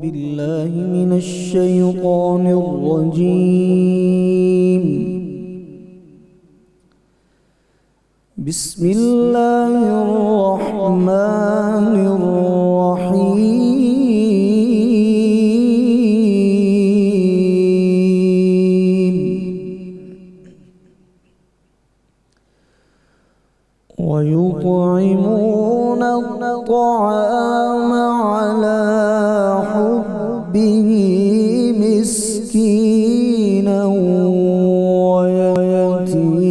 بالله من الشيطان الرجيم. بسم الله الرحمن الرحيم. ويطعمون الطعام على حبه مسكينا ويتيما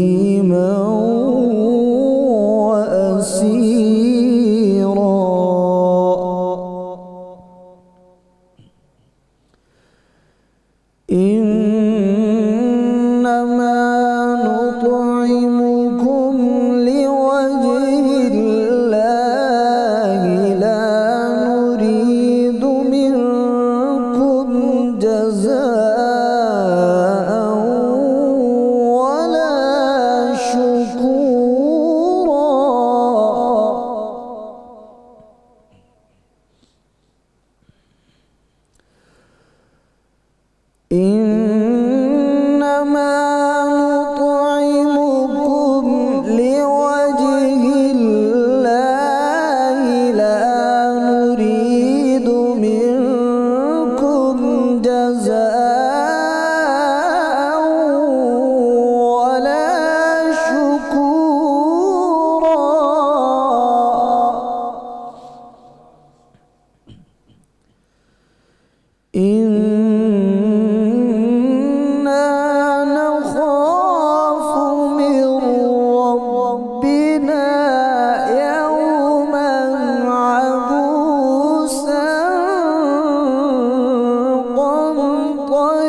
وأسيرا. إنما نطعمكم لوجه الله لا نريد منكم جزاء ولا شكورا. إنما نطعمكم لوجه الله لا نريد منكم جزاء ولا شكورا. إنا نخاف من ربنا يوما عبوسا قمطريرا.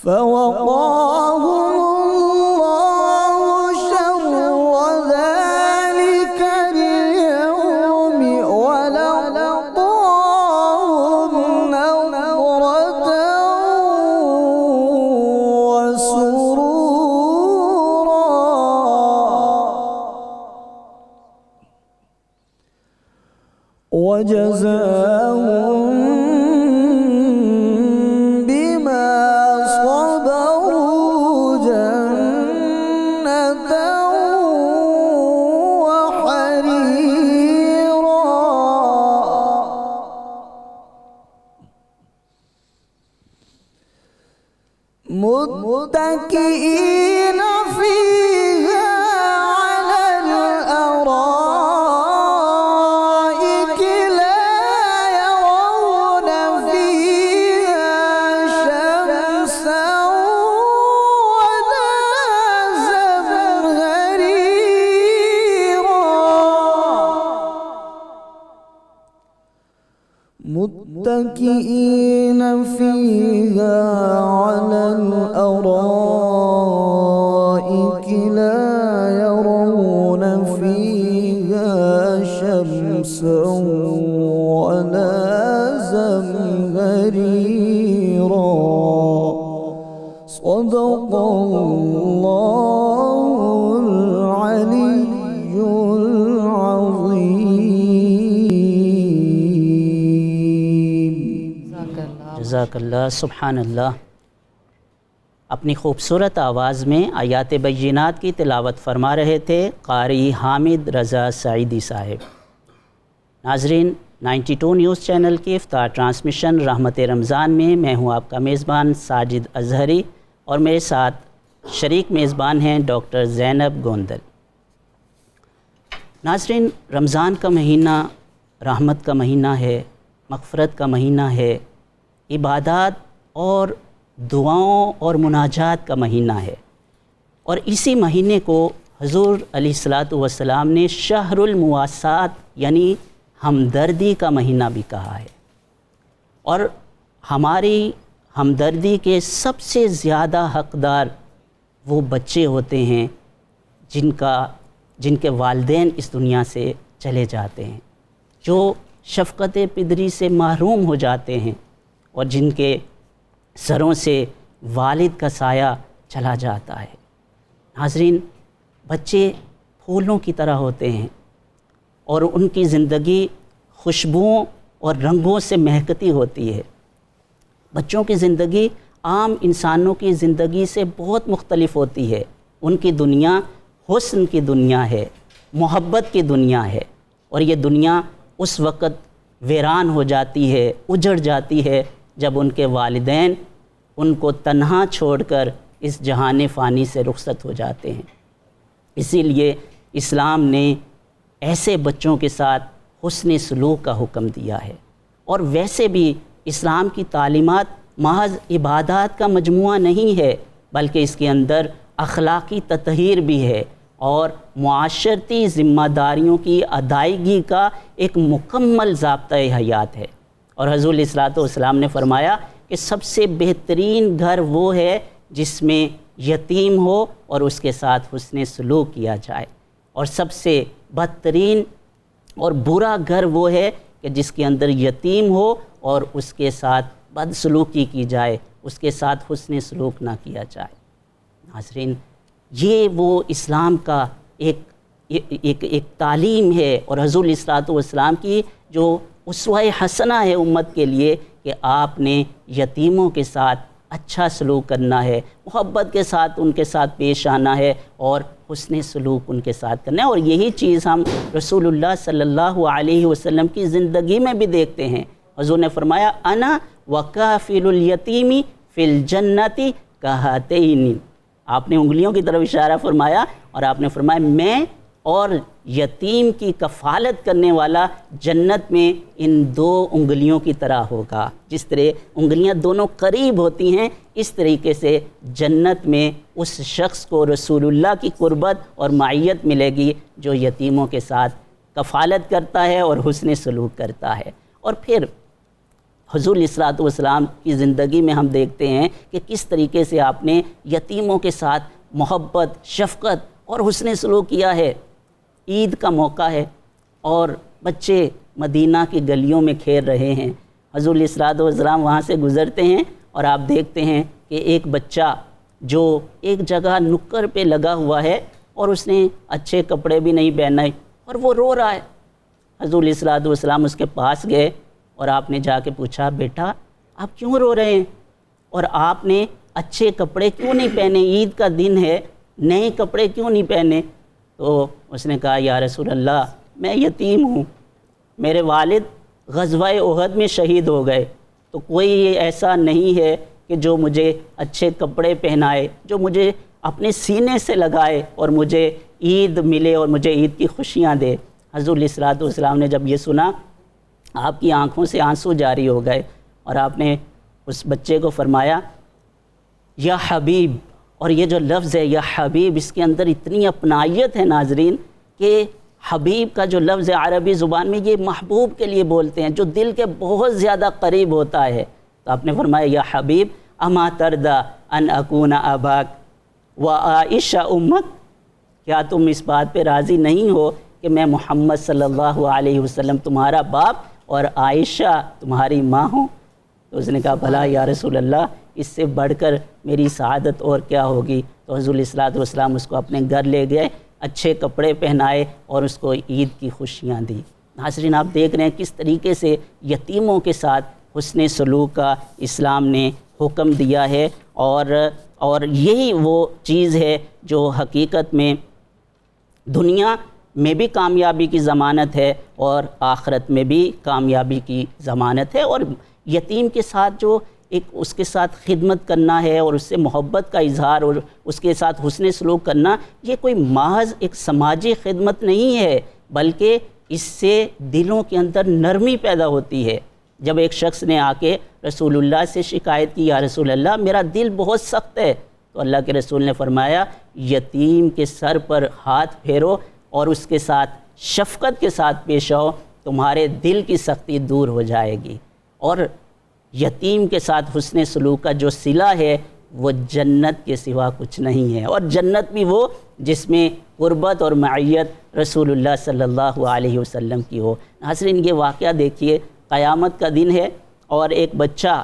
فوقاهم الله شر ذلك اليوم ولقاهم نضرة وسرورا. وجزاهم بما صبروا جنة وحريرا. متكئين فيها على الأرائك لا يرون فيها شمسا ولا زمهريرا. متكئين فيها على الأرائك لا يرون فيها شمسا ولا زمهريرا. صدق الله العلي العظيم. جزاک اللہ. سبحان اللہ. اپنی خوبصورت آواز میں آیات بینات کی تلاوت فرما رہے تھے قاری حامد رضا سعیدی صاحب. ناظرین، 92 نیوز چینل کی افطار ٹرانسمیشن رحمت رمضان میں میں ہوں آپ کا میزبان ساجد اظہری، اور میرے ساتھ شریک میزبان ہیں ڈاکٹر زینب گوندل. ناظرین، رمضان کا مہینہ رحمت کا مہینہ ہے، مغفرت کا مہینہ ہے، عبادات اور دعاؤں اور مناجات کا مہینہ ہے، اور اسی مہینے کو حضور علیہ الصلاۃ والسلام نے شہر المواسات یعنی ہمدردی کا مہینہ بھی کہا ہے. اور ہماری ہمدردی کے سب سے زیادہ حقدار وہ بچے ہوتے ہیں جن کے والدین اس دنیا سے چلے جاتے ہیں، جو شفقت پدری سے محروم ہو جاتے ہیں، اور جن کے سروں سے والد کا سایہ چلا جاتا ہے. ناظرین، بچے پھولوں کی طرح ہوتے ہیں اور ان کی زندگی خوشبوؤں اور رنگوں سے مہکتی ہوتی ہے۔ بچوں کی زندگی عام انسانوں کی زندگی سے بہت مختلف ہوتی ہے۔ ان کی دنیا حسن کی دنیا ہے، محبت کی دنیا ہے، اور یہ دنیا اس وقت ویران ہو جاتی ہے، اجڑ جاتی ہے جب ان کے والدین ان کو تنہا چھوڑ کر اس جہان فانی سے رخصت ہو جاتے ہیں۔ اسی لیے اسلام نے ایسے بچوں کے ساتھ حسن سلوک کا حکم دیا ہے۔ اور ویسے بھی اسلام کی تعلیمات محض عبادات کا مجموعہ نہیں ہے، بلکہ اس کے اندر اخلاقی تطہیر بھی ہے اور معاشرتی ذمہ داریوں کی ادائیگی کا ایک مکمل ضابطۂ حیات ہے۔ اور حضور علیہ الصلوۃ والسلام نے فرمایا کہ سب سے بہترین گھر وہ ہے جس میں یتیم ہو اور اس کے ساتھ حسن سلوک کیا جائے، اور سب سے بدترین اور برا گھر وہ ہے کہ جس کے اندر یتیم ہو اور اس کے ساتھ بدسلوکی کی جائے، اس کے ساتھ حسن سلوک نہ کیا جائے۔ ناظرین، یہ وہ اسلام کا ایک تعلیم ہے، اور حضور علیہ الصلوۃ والسلام کی جو اسوہ حسنہ ہے امت کے لیے کہ آپ نے یتیموں کے ساتھ اچھا سلوک کرنا ہے، محبت کے ساتھ ان کے ساتھ پیش آنا ہے، اور حسن سلوک ان کے ساتھ کرنا ہے۔ اور یہی چیز ہم رسول اللہ صلی اللہ علیہ وسلم کی زندگی میں بھی دیکھتے ہیں۔ حضور نے فرمایا انا وکافل الیتیم فی الجنت کہاتین۔ آپ نے انگلیوں کی طرف اشارہ فرمایا اور آپ نے فرمایا میں اور یتیم کی کفالت کرنے والا جنت میں ان دو انگلیوں کی طرح ہوگا۔ جس طرح انگلیاں دونوں قریب ہوتی ہیں، اس طریقے سے جنت میں اس شخص کو رسول اللہ کی قربت اور معیت ملے گی جو یتیموں کے ساتھ کفالت کرتا ہے اور حسن سلوک کرتا ہے۔ اور پھر حضور علیہ الصلوۃ والسلام کی زندگی میں ہم دیکھتے ہیں کہ کس طریقے سے آپ نے یتیموں کے ساتھ محبت، شفقت اور حسن سلوک کیا ہے۔ عید کا موقع ہے اور بچے مدینہ کی گلیوں میں کھیل رہے ہیں۔ حضور علیہ الصلوۃ والسلام وہاں سے گزرتے ہیں اور آپ دیکھتے ہیں کہ ایک بچہ جو ایک جگہ نکر پہ لگا ہوا ہے اور اس نے اچھے کپڑے بھی نہیں پہنے اور وہ رو رہا ہے۔ حضور علیہ الصلوۃ والسلام اس کے پاس گئے اور آپ نے جا کے پوچھا بیٹا آپ کیوں رو رہے ہیں اور آپ نے اچھے کپڑے کیوں نہیں پہنے، عید کا دن ہے، نئے کپڑے کیوں نہیں پہنے؟ تو اس نے کہا یا رسول اللہ میں یتیم ہوں، میرے والد غزوہ احد میں شہید ہو گئے، تو کوئی ایسا نہیں ہے کہ جو مجھے اچھے کپڑے پہنائے، جو مجھے اپنے سینے سے لگائے اور مجھے عید ملے اور مجھے عید کی خوشیاں دے۔ حضور علیہ الصلوۃ والسلام نے جب یہ سنا آپ کی آنکھوں سے آنسو جاری ہو گئے اور آپ نے اس بچے کو فرمایا یا حبیب، اور یہ جو لفظ ہے یا حبیب اس کے اندر اتنی اپنائیت ہے ناظرین کہ حبیب کا جو لفظ ہے عربی زبان میں یہ محبوب کے لیے بولتے ہیں جو دل کے بہت زیادہ قریب ہوتا ہے۔ تو آپ نے فرمایا یا حبیب اما تردا ان اکون اباک و عائشہ امک، کیا تم اس بات پہ راضی نہیں ہو کہ میں محمد صلی اللہ علیہ وسلم تمہارا باپ اور عائشہ تمہاری ماں ہوں؟ تو اس نے کہا بھلا یا رسول اللہ اس سے بڑھ کر میری سعادت اور کیا ہوگی؟ تو حضور علیہ الصلوۃ والسلام اس کو اپنے گھر لے گئے، اچھے کپڑے پہنائے اور اس کو عید کی خوشیاں دی۔ ناظرین آپ دیکھ رہے ہیں کس طریقے سے یتیموں کے ساتھ حسن سلوک کا اسلام نے حکم دیا ہے، اور یہی وہ چیز ہے جو حقیقت میں دنیا میں بھی کامیابی کی ضمانت ہے اور آخرت میں بھی کامیابی کی ضمانت ہے۔ اور یتیم کے ساتھ جو ایک اس کے ساتھ خدمت کرنا ہے اور اس سے محبت کا اظہار اور اس کے ساتھ حسن سلوک کرنا، یہ کوئی محض ایک سماجی خدمت نہیں ہے، بلکہ اس سے دلوں کے اندر نرمی پیدا ہوتی ہے۔ جب ایک شخص نے آ کے رسول اللہ سے شکایت کی یا رسول اللہ میرا دل بہت سخت ہے، تو اللہ کے رسول نے فرمایا یتیم کے سر پر ہاتھ پھیرو اور اس کے ساتھ شفقت کے ساتھ پیش آؤ، تمہارے دل کی سختی دور ہو جائے گی۔ اور یتیم کے ساتھ حسن سلوک کا جو صلہ ہے وہ جنت کے سوا کچھ نہیں ہے، اور جنت بھی وہ جس میں قربت اور معیت رسول اللہ صلی اللہ علیہ وسلم کی ہو۔ ناظرین یہ واقعہ دیکھیے، قیامت کا دن ہے اور ایک بچہ،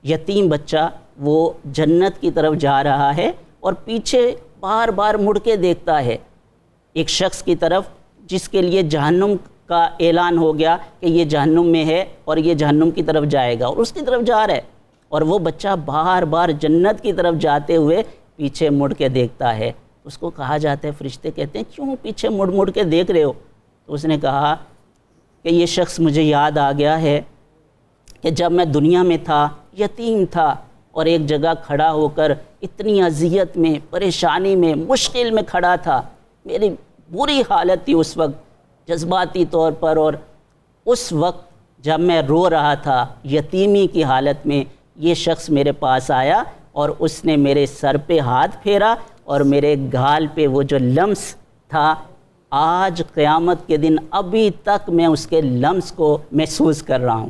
یتیم بچہ، وہ جنت کی طرف جا رہا ہے اور پیچھے بار بار مڑ کے دیکھتا ہے ایک شخص کی طرف جس کے لیے جہنم کا اعلان ہو گیا کہ یہ جہنم میں ہے اور یہ جہنم کی طرف جائے گا اور اس کی طرف جا رہا ہے، اور وہ بچہ بار بار جنت کی طرف جاتے ہوئے پیچھے مڑ کے دیکھتا ہے. اس کو کہا جاتا ہے، فرشتے کہتے ہیں کیوں پیچھے مڑ مڑ کے دیکھ رہے ہو؟ تو اس نے کہا کہ یہ شخص مجھے یاد آ گیا ہے کہ جب میں دنیا میں تھا، یتیم تھا، اور ایک جگہ کھڑا ہو کر اتنی اذیت میں، پریشانی میں، مشکل میں کھڑا تھا، میری بری حالت تھی اس وقت جذباتی طور پر، اور اس وقت جب میں رو رہا تھا یتیمی کی حالت میں، یہ شخص میرے پاس آیا اور اس نے میرے سر پہ ہاتھ پھیرا اور میرے گال پہ وہ جو لمس تھا، آج قیامت کے دن ابھی تک میں اس کے لمس کو محسوس کر رہا ہوں.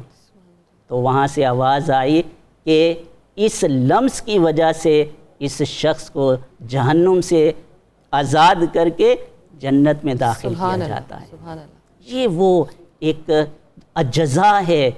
تو وہاں سے آواز آئی کہ اس لمس کی وجہ سے اس شخص کو جہنم سے آزاد کر کے جنت میں داخل کیا جاتا ہے. سبحان اللہ. یہ وہ ایک جزا ہے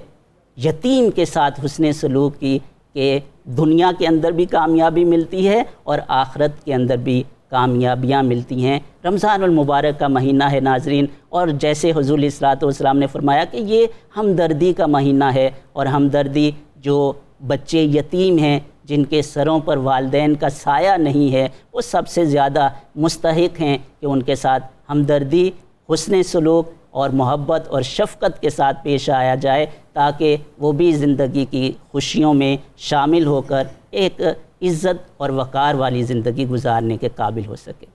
یتیم کے ساتھ حسن سلوک کی، کہ دنیا کے اندر بھی کامیابی ملتی ہے اور آخرت کے اندر بھی کامیابیاں ملتی ہیں. رمضان المبارک کا مہینہ ہے ناظرین، اور جیسے حضور علیہ الصلوۃ والسلام نے فرمایا کہ یہ ہمدردی کا مہینہ ہے، اور ہمدردی جو بچے یتیم ہیں جن کے سروں پر والدین کا سایہ نہیں ہے، وہ سب سے زیادہ مستحق ہیں کہ ان کے ساتھ ہمدردی، حسن سلوک اور محبت اور شفقت کے ساتھ پیش آیا جائے، تاکہ وہ بھی زندگی کی خوشیوں میں شامل ہو کر ایک عزت اور وقار والی زندگی گزارنے کے قابل ہو سکے.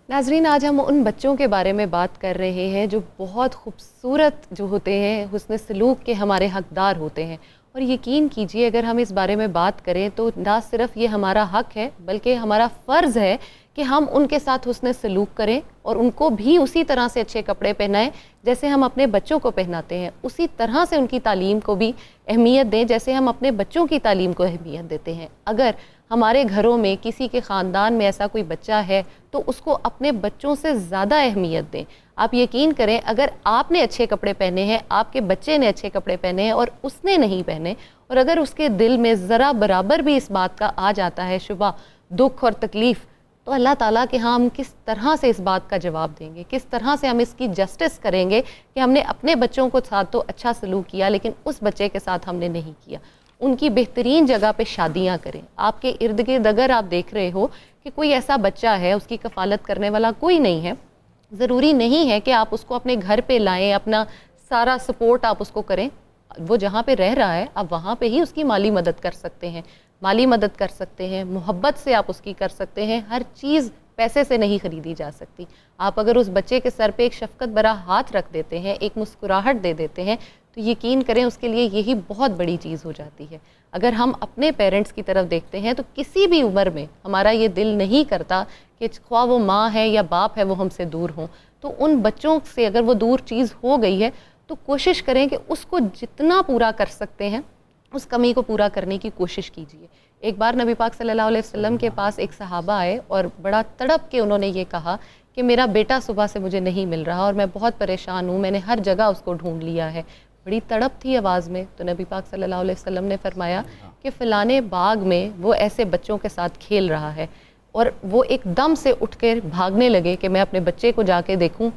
ناظرین، آج ہم ان بچوں کے بارے میں بات کر رہے ہیں جو بہت خوبصورت جو ہوتے ہیں، حسن سلوک کے ہمارے حقدار ہوتے ہیں. اور یقین کیجئے اگر ہم اس بارے میں بات کریں تو نہ صرف یہ ہمارا حق ہے بلکہ ہمارا فرض ہے کہ ہم ان کے ساتھ حسن سلوک کریں اور ان کو بھی اسی طرح سے اچھے کپڑے پہنائیں جیسے ہم اپنے بچوں کو پہناتے ہیں، اسی طرح سے ان کی تعلیم کو بھی اہمیت دیں جیسے ہم اپنے بچوں کی تعلیم کو اہمیت دیتے ہیں. اگر ہمارے گھروں میں کسی کے خاندان میں ایسا کوئی بچہ ہے تو اس کو اپنے بچوں سے زیادہ اہمیت دیں. آپ یقین کریں اگر آپ نے اچھے کپڑے پہنے ہیں، آپ کے بچے نے اچھے کپڑے پہنے ہیں اور اس نے نہیں پہنے، اور اگر اس کے دل میں ذرا برابر بھی اس بات کا آ جاتا ہے شبہ، دکھ اور تکلیف، تو اللہ تعالیٰ کہ ہم کس طرح سے اس بات کا جواب دیں گے، کس طرح سے ہم اس کی جسٹس کریں گے کہ ہم نے اپنے بچوں کو ساتھ تو اچھا سلوک کیا لیکن اس بچے کے ساتھ ہم نے نہیں کیا. ان کی بہترین جگہ پہ شادیاں کریں. آپ کے ارد گرد اگر آپ دیکھ رہے ہو کہ کوئی ایسا بچہ ہے، اس کی کفالت کرنے والا کوئی نہیں ہے، ضروری نہیں ہے کہ آپ اس کو اپنے گھر پہ لائیں، اپنا سارا سپورٹ آپ اس کو کریں. وہ جہاں پہ رہ رہا ہے آپ وہاں پہ ہی اس کی مالی مدد کر سکتے ہیں، مالی مدد کر سکتے ہیں، محبت سے آپ اس کی کر سکتے ہیں. ہر چیز پیسے سے نہیں خریدی جا سکتی. آپ اگر اس بچے کے سر پہ ایک شفقت بھرا ہاتھ رکھ دیتے ہیں، ایک مسکراہٹ دے دیتے ہیں، تو یقین کریں اس کے لیے یہی بہت بڑی چیز ہو جاتی ہے. اگر ہم اپنے پیرنٹس کی طرف دیکھتے ہیں تو کسی بھی عمر میں ہمارا یہ دل نہیں کرتا کہ خواہ وہ ماں ہے یا باپ ہے وہ ہم سے دور ہوں. تو ان بچوں سے اگر وہ دور چیز ہو گئی ہے تو کوشش کریں کہ اس کو جتنا پورا کر سکتے ہیں اس کمی کو پورا کرنے کی کوشش کیجیے. ایک بار نبی پاک صلی اللہ علیہ وسلم کے پاس ایک صحابہ آئے اور بڑا تڑپ کے انہوں نے یہ کہا کہ میرا بیٹا صبح سے مجھے نہیں مل رہا اور میں بہت پریشان ہوں، میں نے ہر جگہ اس کو ڈھونڈ لیا ہے. بڑی تڑپ تھی آواز میں. تو نبی پاک صلی اللہ علیہ وسلم نے فرمایا کہ فلانے باغ میں وہ ایسے بچوں کے ساتھ کھیل رہا ہے، اور وہ ایک دم سے اٹھ کر بھاگنے لگے کہ میں اپنے بچے کو جا کے دیکھوں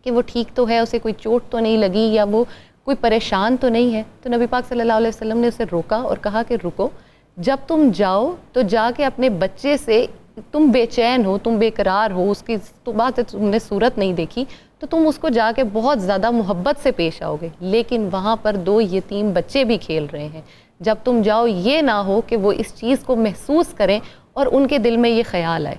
کہ وہ ٹھیک تو ہے، اسے کوئی چوٹ تو نہیں لگی یا وہ کوئی پریشان تو نہیں ہے. تو نبی پاک صلی اللہ علیہ وسلم نے اسے روکا اور کہا کہ رکو، جب تم جاؤ تو جا کے اپنے بچے سے، تم بے چین ہو، تم بے قرار ہو، اس کی بات تم نے صورت نہیں دیکھی تو تم اس کو جا کے بہت زیادہ محبت سے پیش آؤ گے، لیکن وہاں پر 2 یتیم بچے بھی کھیل رہے ہیں. جب تم جاؤ یہ نہ ہو کہ وہ اس چیز کو محسوس کریں اور ان کے دل میں یہ خیال آئے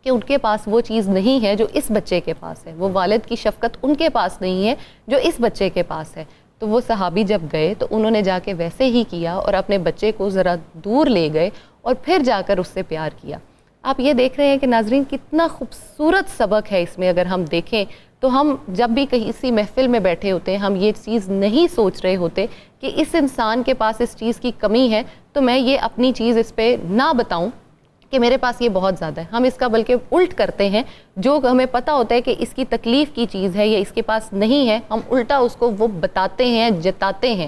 کہ ان کے پاس وہ چیز نہیں ہے جو اس بچے کے پاس ہے، وہ والد کی شفقت ان کے پاس نہیں ہے جو اس بچے کے پاس ہے. تو وہ صحابی جب گئے تو انہوں نے جا کے ویسے ہی کیا اور اپنے بچے کو ذرا دور لے گئے اور پھر جا کر اس سے پیار کیا. آپ یہ دیکھ رہے ہیں کہ ناظرین کتنا خوبصورت سبق ہے اس میں. اگر ہم دیکھیں تو ہم جب بھی کسی محفل میں بیٹھے ہوتے ہیں ہم یہ چیز نہیں سوچ رہے ہوتے کہ اس انسان کے پاس اس چیز کی کمی ہے تو میں یہ اپنی چیز اس پہ نہ بتاؤں کہ میرے پاس یہ بہت زیادہ ہے. ہم اس کا بلکہ الٹ کرتے ہیں. جو ہمیں پتہ ہوتا ہے کہ اس کی تکلیف کی چیز ہے یا اس کے پاس نہیں ہے ہم الٹا اس کو وہ بتاتے ہیں, جتاتے ہیں.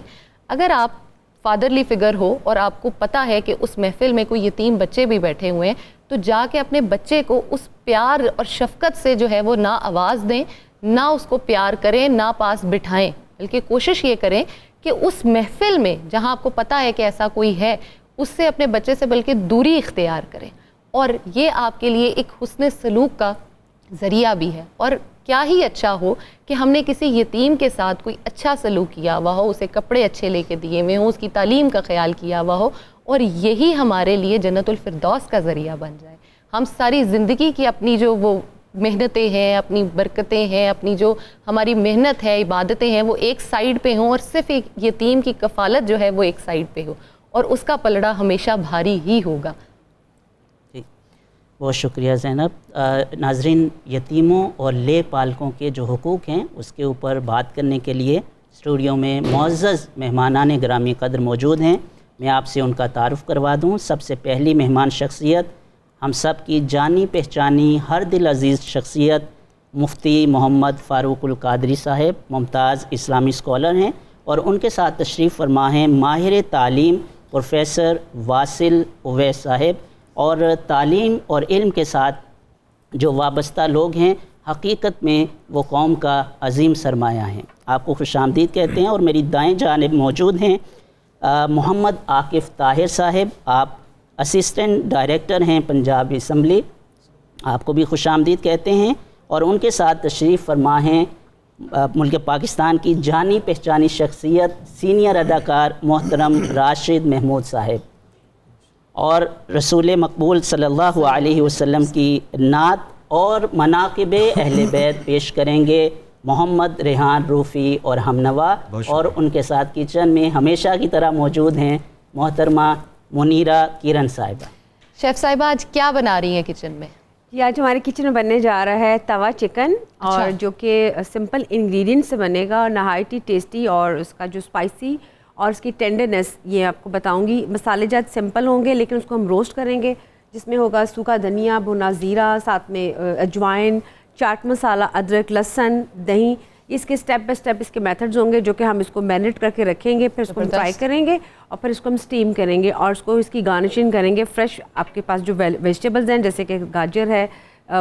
اگر آپ فادرلی فگر ہو اور آپ کو پتہ ہے کہ اس محفل میں کوئی یتیم بچے بھی بیٹھے ہوئے ہیں تو جا کے اپنے بچے کو اس پیار اور شفقت سے جو ہے وہ نہ آواز دیں, نہ اس کو پیار کریں, نہ پاس بٹھائیں, بلکہ کوشش یہ کریں کہ اس محفل میں جہاں آپ کو پتہ ہے کہ ایسا کوئی ہے اس سے اپنے بچے سے بلکہ دوری اختیار کریں. اور یہ آپ کے لیے ایک حسن سلوک کا ذریعہ بھی ہے. اور کیا ہی اچھا ہو کہ ہم نے کسی یتیم کے ساتھ کوئی اچھا سلوک کیا ہوا ہو, اسے کپڑے اچھے لے کے دیے ہوئے ہوں, اس کی تعلیم کا خیال کیا ہوا ہو, اور یہی ہمارے لیے جنت الفردوس کا ذریعہ بن جائے. ہم ساری زندگی کی اپنی جو وہ محنتیں ہیں, اپنی برکتیں ہیں, اپنی جو ہماری محنت ہے, عبادتیں ہیں, وہ ایک سائیڈ پہ ہوں اور صرف ایک یتیم کی کفالت جو ہے وہ ایک سائیڈ پہ ہو, اور اس کا پلڑا ہمیشہ بھاری ہی ہوگا. جی بہت شکریہ زینب. ناظرین, یتیموں اور لے پالکوں کے جو حقوق ہیں اس کے اوپر بات کرنے کے لیے اسٹوڈیو میں معزز مہمانان گرامی قدر موجود ہیں. میں آپ سے ان کا تعارف کروا دوں. سب سے پہلی مہمان شخصیت ہم سب کی جانی پہچانی ہر دل عزیز شخصیت مفتی محمد فاروق القادری صاحب, ممتاز اسلامی اسکالر ہیں, اور ان کے ساتھ تشریف فرما ہیں ماہر تعلیم پروفیسر واصل اویس صاحب. اور تعلیم اور علم کے ساتھ جو وابستہ لوگ ہیں حقیقت میں وہ قوم کا عظیم سرمایہ ہیں. آپ کو خوش آمدید کہتے ہیں. اور میری دائیں جانب موجود ہیں محمد عاقف طاہر صاحب, آپ اسسٹنٹ ڈائریکٹر ہیں پنجاب اسمبلی, آپ کو بھی خوش آمدید کہتے ہیں. اور ان کے ساتھ تشریف فرما ہیں ملک پاکستان کی جانی پہچانی شخصیت سینئر اداکار محترم راشد محمود صاحب, اور رسول مقبول صلی اللہ علیہ وسلم کی نعت اور مناقب اہل بیت پیش کریں گے محمد ریحان روفی اور ہمنوا. اور ان کے ساتھ کچن میں ہمیشہ کی طرح موجود ہیں محترمہ منیرہ کرن صاحبہ. شیف صاحبہ آج کیا بنا رہی ہیں کچن میں؟ یہ آج ہمارے کچن میں بننے جا رہا ہے توا چکن, اور جو کہ سمپل انگریڈینٹ سے بنے گا اور نہایت ہی ٹیسٹی, اور اس کا جو اسپائسی اور اس کی ٹینڈرنیس یہ آپ کو بتاؤں گی. مسالے جات سمپل ہوں گے لیکن اس کو ہم روسٹ کریں گے, جس میں ہوگا سوکھا دھنیا, بھنا زیرہ, ساتھ میں اجوائن, چاٹ مسالہ, ادرک, لہسن, دہی. اس کے سٹیپ بائی سٹیپ اس کے میتھڈز ہوں گے جو کہ ہم اس کو مینیٹ کر کے رکھیں گے, پھر اس کو ہم فرائی کریں گے اور پھر اس کو ہم اسٹیم کریں گے, اور اس کو اس کی گارنشنگ کریں گے فریش آپ کے پاس جو ویجیٹیبلز ہیں جیسے کہ گاجر ہے,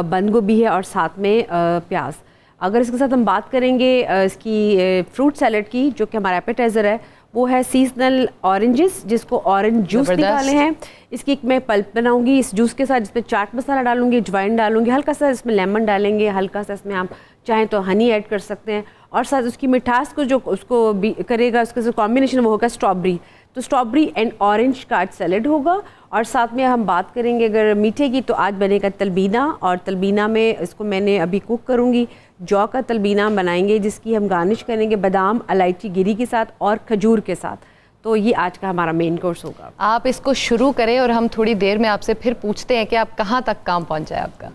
بند گوبھی ہے, اور ساتھ میں پیاز. اگر اس کے ساتھ ہم بات کریں گے اس کی فروٹ سیلڈ کی, جو کہ ہمارا ایپیٹائزر ہے, وہ ہے سیزنل اورنجز, جس کو اورنج جوس نکالے ہیں. اس کی ایک میں پلپ بناؤں گی اس جوس کے ساتھ, جس میں چاٹ مسالہ ڈالوں گی, اجوائن ڈالوں گی, ہلکا سا اس میں لیمن ڈالیں گے, ہلکا سا اس میں آپ چاہیں تو ہنی ایڈ کر سکتے ہیں, اور ساتھ اس کی مٹھاس کو جو اس کو بھی کرے گا اس کا جو کمبینیشن وہ ہوگا اسٹرابری. تو اسٹرابری اینڈ اورنج کا سیلڈ ہوگا. اور ساتھ میں ہم بات کریں گے اگر میٹھے کی تو آج بنے گا تلبینہ, اور تلبینہ میں اس کو میں نے ابھی کوک کروں گی, جو کا تلبینہ بنائیں گے جس کی ہم گارنش کریں گے بادام الائچی گری کے ساتھ اور کھجور کے ساتھ. تو یہ آج کا ہمارا مین کورس ہوگا. آپ اس کو شروع کریں اور ہم تھوڑی دیر میں آپ سے پھر پوچھتے ہیں کہ آپ کہاں تک کام پہنچا ہے آپ کا.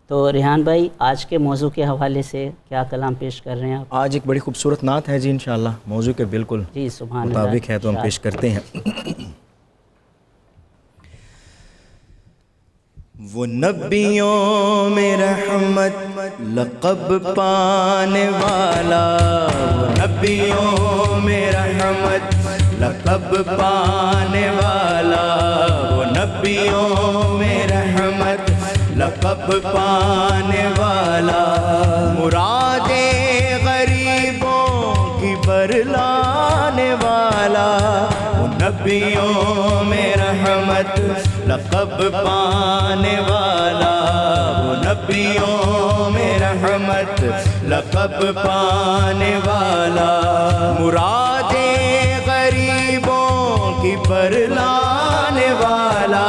تو ریحان بھائی, آج کے موضوع کے حوالے سے کیا کلام پیش کر رہے ہیں آپ؟ آج ایک بڑی خوبصورت نعت ہے جی, انشاءاللہ موضوع کے بالکل جی سبحان اللہ مطابق ہے تو ہم پیش کرتے ہیں. وہ نبیوں میں رحمت لقب پانے والا, وہ نبیوں میں رحمت لقب پانے والا, وہ نبیوں میں رحمت لقب پانے والا, مراد غریبوں کی برلانے والا, وہ نبیوں میں رحمت لقب پانے والا, وہ نبیوں میں رحمت لقب پانے والا, مراد غریبوں کی برلانے والا,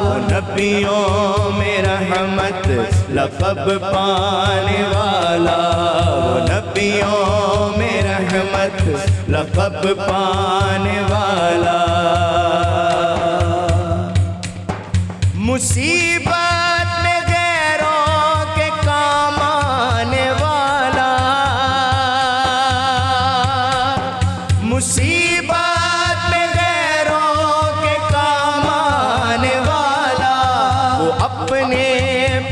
وہ نبیوں میں رحمت لقب پانے والا, وہ نبیوں میں رحمت لقب پانے والا. مصیبت میں غیروں کے کام آنے والا، مصیبت میں غیروں کے کام آنے والا، وہ اپنے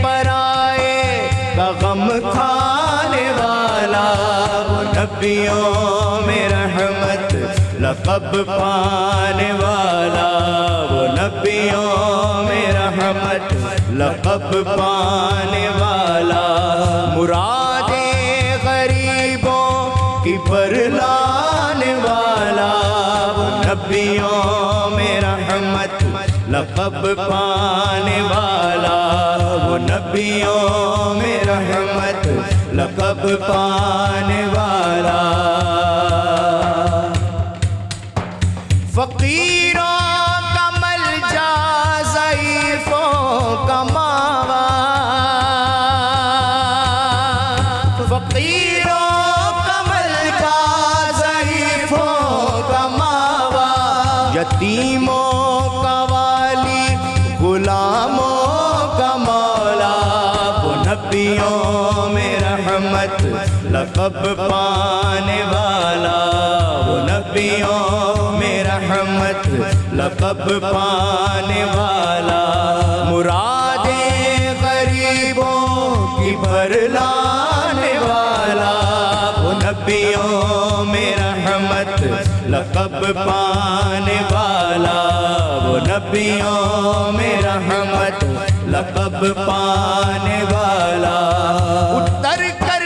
پرائے کا غم کھانے والا، وہ نبیوں میں رحمت لقب پانے والا، وہ نبیوں میں رحمت لقب پانے والا، مرادیں غریبوں کی برلانے والا، وہ نبیوں میں رحمت لقب پانے والا، وہ نبیوں میں رحمت لقب پانے والا، فقیروں کا ملجا ضعیفوں کا ماوا، فقیروں کا ملجا ضعیفوں کا ماوا، یتیموں کا والی غلاموں کا مولا، وہ نبیوں میں رحمت لقب پانے والا، وہ نبیوں میں رحمت لقب پانے والا، مرادیں غریبوں کی بھرلانے والا، وہ نبیوں میں رحمت لقب پانے والا، وہ نبیوں میں رحمت لقب پانے والا، اتر کر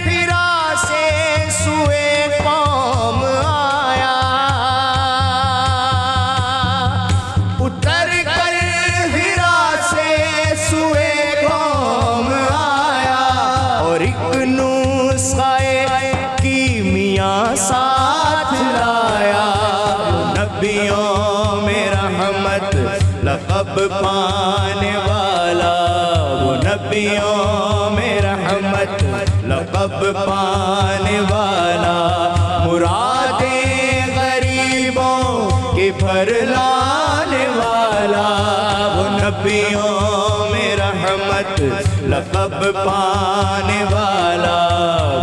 حرا سے سوئے قوم آیا، اتر کر حرا سے سوئے قوم آیا، اور ایک نسخہ کیمیا ساتھ لایا، نبیوں میں رحمت لقب پانے والا، وہ نبیوں میں رحمت لقب پانے والا، مرادیں غریبوں کے بھرلانے والا، وہ نبیوں میں رحمت لقب پانے والا،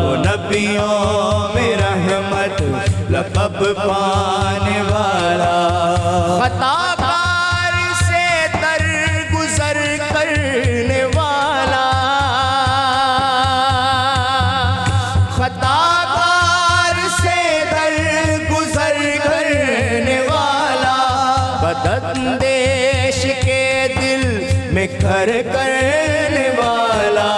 وہ نبیوں میں رحمت لقب پانے والا، خطا کار سے درگزر کرنے والا، خطا کار سے درگزر کرنے والا، بداندیش کے دل میں گھر کرنے والا،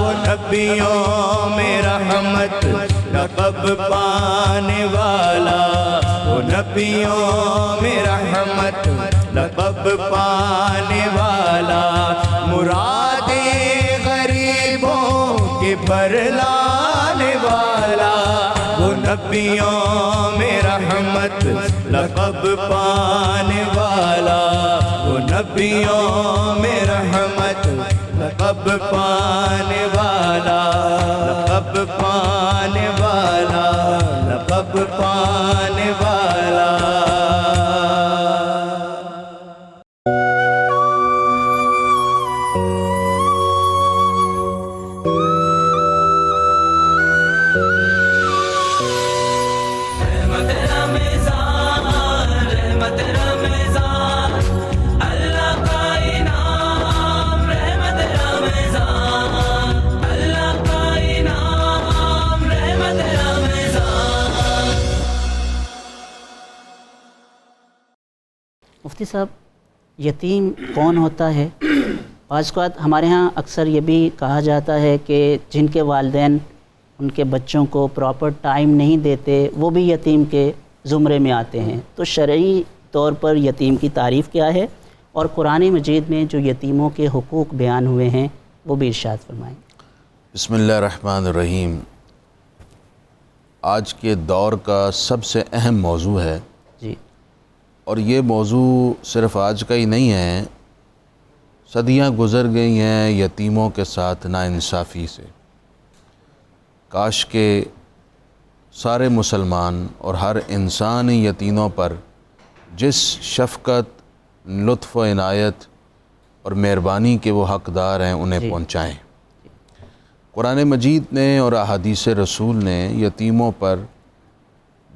وہ نبیوں میں رحمت لقب پانے والا، وہ نبیوں میں رحمت لقب پانے والا، مرادیں غریبوں کے بھرلانے والا، وہ نبیوں میں رحمت لقب پانے والا، وہ نبیوں میں رحمت لقب پانے والا، لقب پانے والا، لقب پانے والا، مفتی صاحب، یتیم کون ہوتا ہے؟ بعض اوقات ہمارے ہاں اکثر یہ بھی کہا جاتا ہے کہ جن کے والدین ان کے بچوں کو پراپر ٹائم نہیں دیتے وہ بھی یتیم کے زمرے میں آتے ہیں، تو شرعی طور پر یتیم کی تعریف کیا ہے، اور قرآن مجید میں جو یتیموں کے حقوق بیان ہوئے ہیں وہ بھی ارشاد فرمائیں۔ بسم اللہ الرحمن الرحیم۔ آج کے دور کا سب سے اہم موضوع ہے، جی، اور یہ موضوع صرف آج کا ہی نہیں ہے، صدیاں گزر گئی ہیں یتیموں کے ساتھ ناانصافی سے۔ کاش کہ سارے مسلمان اور ہر انسان یتیموں پر جس شفقت، لطف و عنایت اور مہربانی کے وہ حقدار ہیں انہیں پہنچائیں۔ قرآن مجید نے اور احادیث رسول نے یتیموں پر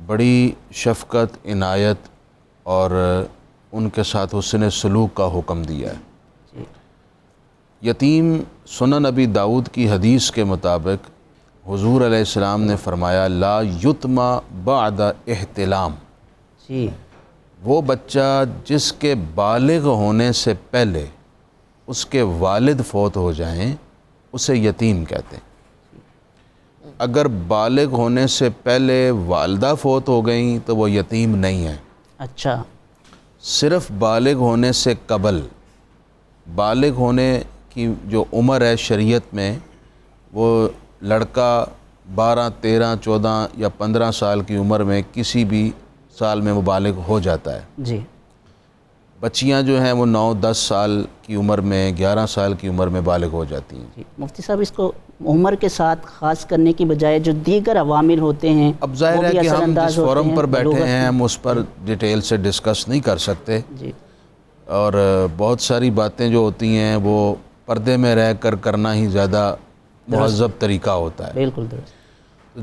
بڑی شفقت، عنایت اور ان کے ساتھ حسن سلوک کا حکم دیا ہے۔ یتیم سنن ابی داؤد کی حدیث کے مطابق حضور علیہ السلام نے فرمایا لا یتما بعد احتلام، جی وہ بچہ جس کے بالغ ہونے سے پہلے اس کے والد فوت ہو جائیں اسے یتیم کہتے ہیں۔ اگر بالغ ہونے سے پہلے والدہ فوت ہو گئیں تو وہ یتیم نہیں ہیں۔ اچھا، صرف بالغ ہونے سے قبل، بالغ ہونے کی جو عمر ہے شریعت میں، وہ لڑکا 12، 13، 14 یا 15 سال کی عمر میں کسی بھی سال میں وہ بالغ ہو جاتا ہے۔ جی بچیاں جو ہیں وہ 9، 10 سال کی عمر میں، 11 سال کی عمر میں بالغ ہو جاتی ہیں۔ جی مفتی صاحب، اس کو عمر کے ساتھ خاص کرنے کی بجائے جو دیگر عوامل ہوتے ہیں، اب ظاہر وہ ہے بھی کہ اثر ہم انداز جس ہوتے فورم پر بیٹھے بلوغت ہیں میں۔ ہم اس پر ڈیٹیل سے ڈسکس نہیں کر سکتے، جی اور بہت ساری باتیں جو ہوتی ہیں وہ پردے میں رہ کر کرنا ہی زیادہ مہذب طریقہ ہوتا ہے۔ بالکل درست۔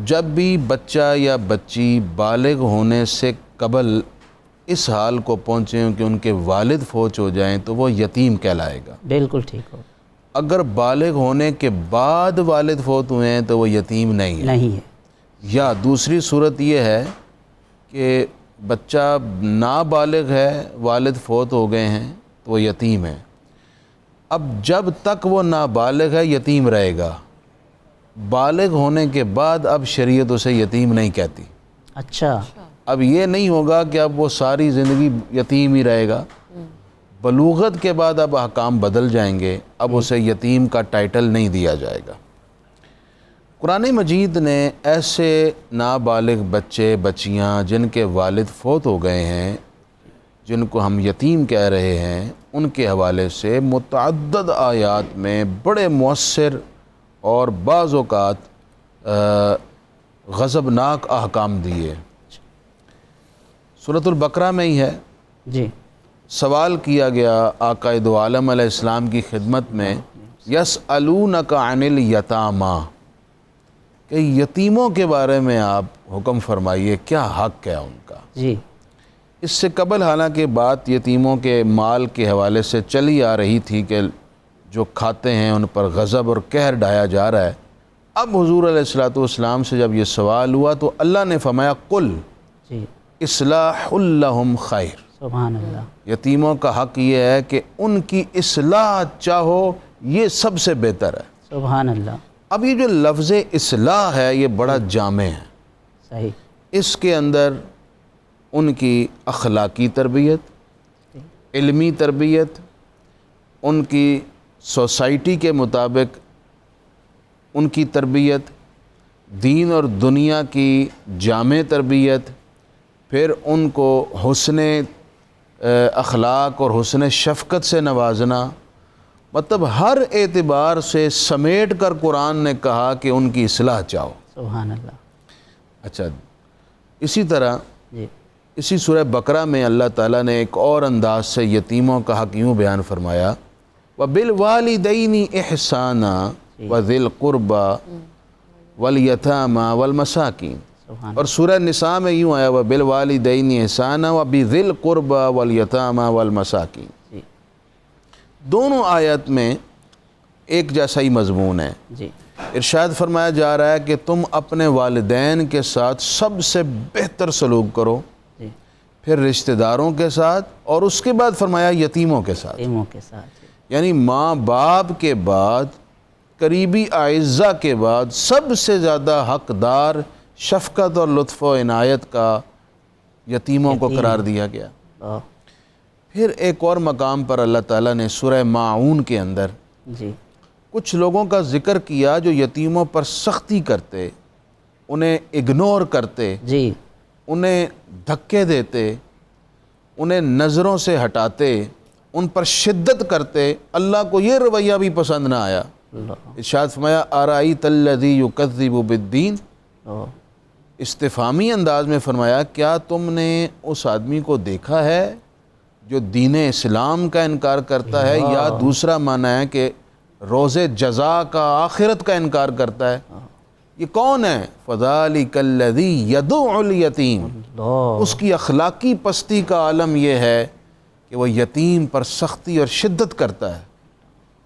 جب بھی بچہ یا بچی بالغ ہونے سے قبل اس حال کو پہنچیں کہ ان کے والد فوت ہو جائیں تو وہ یتیم کہلائے گا۔ بالکل ٹھیک ہو، اگر بالغ ہونے کے بعد والد فوت ہوئے ہیں تو وہ یتیم نہیں ہے۔ نہیں ہے۔ یا دوسری صورت یہ ہے کہ بچہ نابالغ ہے، والد فوت ہو گئے ہیں تو وہ یتیم ہے۔ اب جب تک وہ نابالغ ہے یتیم رہے گا، بالغ ہونے کے بعد اب شریعت اسے یتیم نہیں کہتی۔ اچھا، اب یہ نہیں ہوگا کہ اب وہ ساری زندگی یتیم ہی رہے گا، بلوغت کے بعد اب احکام بدل جائیں گے، اب اسے یتیم کا ٹائٹل نہیں دیا جائے گا۔ قرآن مجید نے ایسے نابالغ بچے بچیاں جن کے والد فوت ہو گئے ہیں، جن کو ہم یتیم کہہ رہے ہیں، ان کے حوالے سے متعدد آیات میں بڑے مؤثر اور بعض اوقات غضبناک احکام دیے۔ سورۃ البقرہ میں ہی ہے، جی سوال کیا گیا آقا دو عالم علیہ السلام کی خدمت میں یسألونک عن الیتامی، کہ یتیموں کے بارے میں آپ حکم فرمائیے، کیا حق ہے ان کا۔ جی اس سے قبل حالانکہ بات یتیموں کے مال کے حوالے سے چلی آ رہی تھی کہ جو کھاتے ہیں ان پر غضب اور قہر ڈھایا جا رہا ہے۔ اب حضور علیہ السلام سے جب یہ سوال ہوا تو اللہ نے فرمایا قل جی اصلاح لہم خیر، سبحان اللہ۔ یتیموں کا حق یہ ہے کہ ان کی اصلاح چاہو، یہ سب سے بہتر ہے۔ سبحان اللہ، اب یہ جو لفظ اصلاح ہے یہ بڑا جامع ہے، صحیح۔ اس کے اندر ان کی اخلاقی تربیت، علمی تربیت، ان کی سوسائٹی کے مطابق ان کی تربیت، دین اور دنیا کی جامع تربیت، پھر ان کو حسن اخلاق اور حسن شفقت سے نوازنا، مطلب ہر اعتبار سے سمیٹ کر قرآن نے کہا کہ ان کی اصلاح چاہو۔ سبحان اللہ۔ اچھا، اسی طرح جی اسی سورہ بقرہ میں اللہ تعالیٰ نے ایک اور انداز سے یتیموں کا حق یوں بیان فرمایا وَبِالْوَالِدَيْنِ إِحْسَانًا وَذِي الْقُرْبَى وَالْيَتَامَى وَالْمَسَاكِينِ، سبحان اور سورہ نساء میں یوں آیا وَبِالْوَالِدَيْنِ إِحْسَانًا وَبِذِي الْقُرْبَى وَالْيَتَامَى وَالْمَسَاكِينِ، جی دونوں آیت میں ایک جیسا ہی مضمون ہے۔ جی ارشاد فرمایا جا رہا ہے کہ تم اپنے والدین کے ساتھ سب سے بہتر سلوک کرو، جی پھر رشتہ داروں کے ساتھ، اور اس کے بعد فرمایا یتیموں کے ساتھ، یتیموں کے ساتھ۔ یعنی ماں باپ کے بعد، قریبی اعزاء کے بعد سب سے زیادہ حقدار شفقت اور لطف و عنایت کا یتیموں کو قرار دیا گیا۔ اللہ، پھر ایک اور مقام پر اللہ تعالیٰ نے سورہ ماعون کے اندر جی کچھ لوگوں کا ذکر کیا جو یتیموں پر سختی کرتے، انہیں اگنور کرتے، جی انہیں دھکے دیتے، انہیں نظروں سے ہٹاتے، ان پر شدت کرتے۔ اللہ کو یہ رویہ بھی پسند نہ آیا۔ اللہ، ارشاد فرمایا ارأیت الذی یکذب بالدین، اللہ، استفہامی انداز میں فرمایا کیا تم نے اس آدمی کو دیکھا ہے جو دین اسلام کا انکار کرتا ہے، یا دوسرا معنی ہے کہ روز جزا کا، آخرت کا انکار کرتا ہے. یہ کون ہے؟ فَذَلِكَ الَّذِي يَدُعُ الْيَتِيمَ. اس کی اخلاقی پستی کا عالم یہ ہے کہ وہ یتیم پر سختی اور شدت کرتا ہے،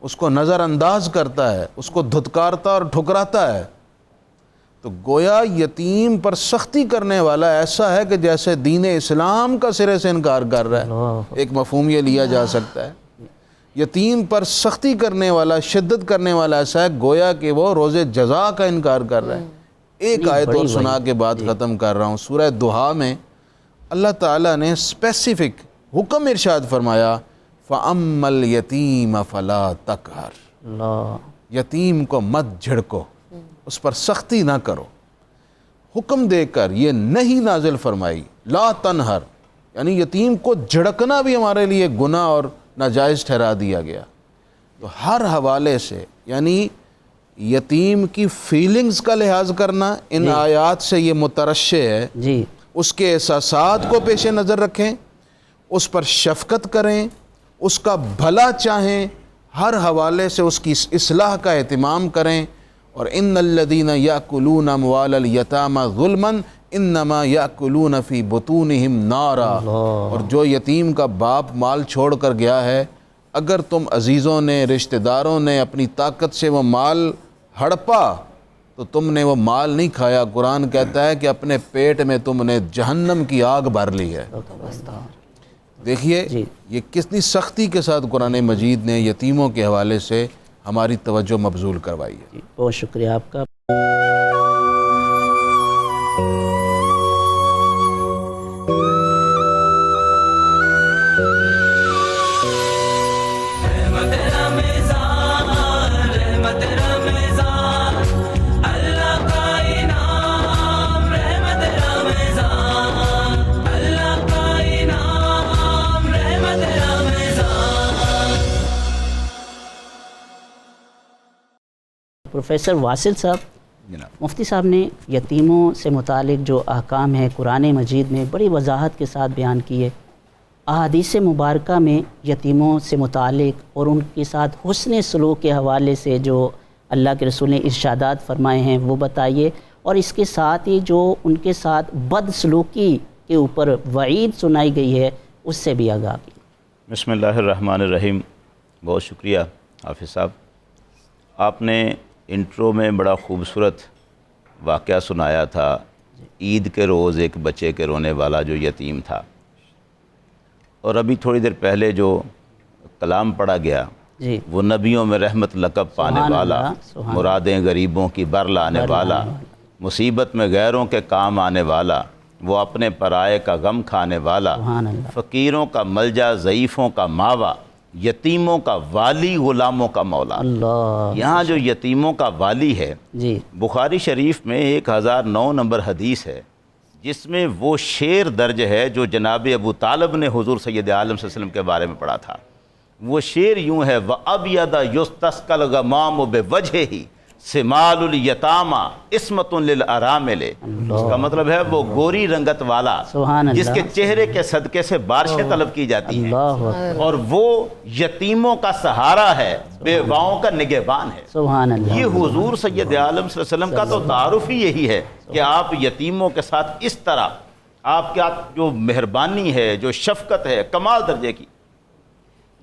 اس کو نظر انداز کرتا ہے، اس کو دھتکارتا اور ٹھکراتا ہے. تو گویا یتیم پر سختی کرنے والا ایسا ہے کہ جیسے دین اسلام کا سرے سے انکار کر رہا ہے. ایک مفہوم یہ لیا جا سکتا ہے. یتیم پر سختی کرنے والا، شدت کرنے والا ایسا ہے گویا کہ وہ روز جزا کا انکار کر رہا ہے. ایک آیت اور سنا کے بعد ختم کر رہا ہوں. سورہ دہا میں اللہ تعالیٰ نے اسپیسیفک حکم ارشاد فرمایا، فَأَمَّا الْيَتِيمَ فَلَا تَقْهَرْ. یتیم کو مت جھڑکو، اس پر سختی نہ کرو. حکم دے کر یہ نہیں نازل فرمائی لا تنہر، یعنی یتیم کو جھڑکنا بھی ہمارے لیے گناہ اور ناجائز ٹھہرا دیا گیا. تو ہر حوالے سے یعنی یتیم کی فیلنگز کا لحاظ کرنا ان آیات سے یہ مترشح ہے. جی اس کے احساسات کو پیش نظر رکھیں، اس پر شفقت کریں، اس کا بھلا چاہیں، ہر حوالے سے اس کی اصلاح کا اہتمام کریں. اور ان الذین یاکلون اموال الیتامی ظلما انما یاکلون فی بطونہم نارا. اور جو یتیم کا باپ مال چھوڑ کر گیا ہے، اگر تم عزیزوں نے، رشتہ داروں نے اپنی طاقت سے وہ مال ہڑپا تو تم نے وہ مال نہیں کھایا. قرآن کہتا ہے کہ اپنے پیٹ میں تم نے جہنم کی آگ بھر لی ہے. دیکھیے یہ کتنی سختی کے ساتھ قرآن مجید نے یتیموں کے حوالے سے ہماری توجہ مبذول کروائی ہے. بہت شکریہ آپ کا. پروفیسر واصل صاحب، مفتی صاحب نے یتیموں سے متعلق جو احکام ہیں قرآن مجید میں بڑی وضاحت کے ساتھ بیان کیے. احادیث مبارکہ میں یتیموں سے متعلق اور ان کے ساتھ حسن سلوک کے حوالے سے جو اللہ کے رسول نے ارشادات فرمائے ہیں وہ بتائیے، اور اس کے ساتھ ہی جو ان کے ساتھ بد سلوکی کے اوپر وعید سنائی گئی ہے اس سے بھی آگاہ کی. بسم اللہ الرحمن الرحیم. بہت شکریہ حافظ صاحب. آپ نے انٹرو میں بڑا خوبصورت واقعہ سنایا تھا. عید کے روز ایک بچے کے رونے والا جو یتیم تھا، اور ابھی تھوڑی دیر پہلے جو کلام پڑھا گیا وہ نبیوں میں رحمت لقب پانے والا، مرادیں غریبوں کی بر لانے والا، مصیبت میں غیروں کے کام آنے والا، وہ اپنے پرائے کا غم کھانے والا، فقیروں کا ملجا، ضعیفوں کا ماوا، یتیموں کا والی، غلاموں کا مولا. یہاں جو یتیموں کا والی ہے، بخاری شریف میں 1009 نمبر حدیث ہے جس میں وہ شعر درج ہے جو جناب ابو طالب نے حضور سید عالم صلی اللہ علیہ وسلم کے بارے میں پڑھا تھا. وہ شعر یوں ہے، وَأَبْيَضَ يُسْتَسْقَى الْغَمَامُ بِوَجْهِهِ سِمَالُ الْيَتَامَى عِصْمَةٌ لِلْأَرَامِلِ. اس کا مطلب ہے وہ گوری رنگت والا جس کے چہرے کے صدقے سے بارشیں طلب کی جاتی ہیں، اور وہ یتیموں کا سہارا ہے، بیواؤں کا نگہبان ہے. یہ حضور سید عالم صلی اللہ علیہ وسلم کا تو تعارف ہی یہی ہے کہ آپ یتیموں کے ساتھ اس طرح آپ کا جو مہربانی ہے، جو شفقت ہے، کمال درجے کی.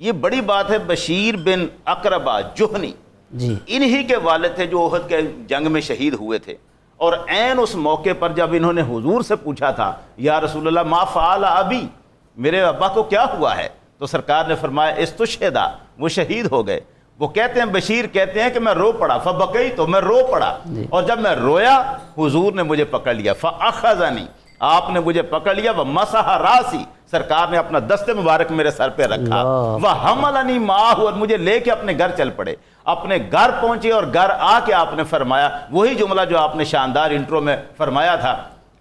یہ بڑی بات ہے. بشیر بن اقربہ جوہنی انہی کے والد تھے جو احد کے جنگ میں شہید ہوئے تھے، اور عین اس موقع پر جب انہوں نے حضور سے پوچھا تھا یا رسول اللہ ما فعل ابی، میرے ابا کو کیا ہوا ہے، تو سرکار نے فرمایا استشہدا، وہ شہید ہو گئے. وہ کہتے ہیں، بشیر کہتے ہیں کہ میں رو پڑا، فبکیت، تو میں رو پڑا، اور جب میں رویا حضور نے مجھے پکڑ لیا، فاخذنی، آپ نے مجھے پکڑ لیا، ومسح راسی، سرکار نے اپنا دست مبارک میرے سر پہ رکھا، وحملنی معہ، اور مجھے لے کے اپنے گھر چل پڑے. اپنے گھر پہنچے اور گھر آ کے آپ نے فرمایا وہی جملہ جو آپ نے شاندار انٹرو میں فرمایا تھا،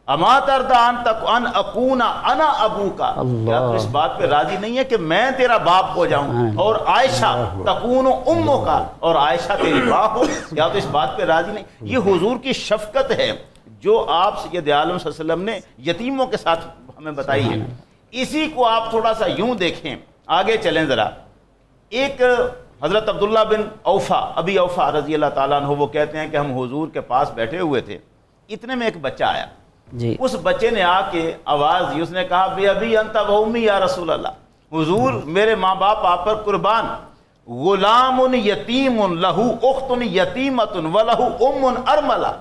اما ترضیٰ ان اکون انا ابوکا، کیا تو اس بات پہ راضی نہیں ہے کہ میں تیرا باپ ہو جاؤں، اور عائشہ تکون امکا، اور عائشہ تیری ماں ہو، کیا تو اس بات پہ راضی نہیں. یہ حضور کی شفقت ہے جو آپ سید عالم صلی اللہ علیہ وسلم نے یتیموں کے ساتھ ہمیں بتائی ہے. اسی کو آپ تھوڑا سا یوں دیکھیں، آگے چلیں ذرا. ایک حضرت عبداللہ بن ابی اوفا رضی اللہ تعالیٰ عنہ وہ کہتے ہیں کہ ہم حضور کے پاس بیٹھے ہوئے تھے، اتنے میں ایک بچہ آیا. جی. اس بچے نے آ کے آواز دی، اس نے کہا بے ابی انت و امی یا رسول اللہ، حضور میرے ماں باپ آپ پر قربان، غلام یتیم لہو اخت یتیمۃ ولہو ام ارملہ،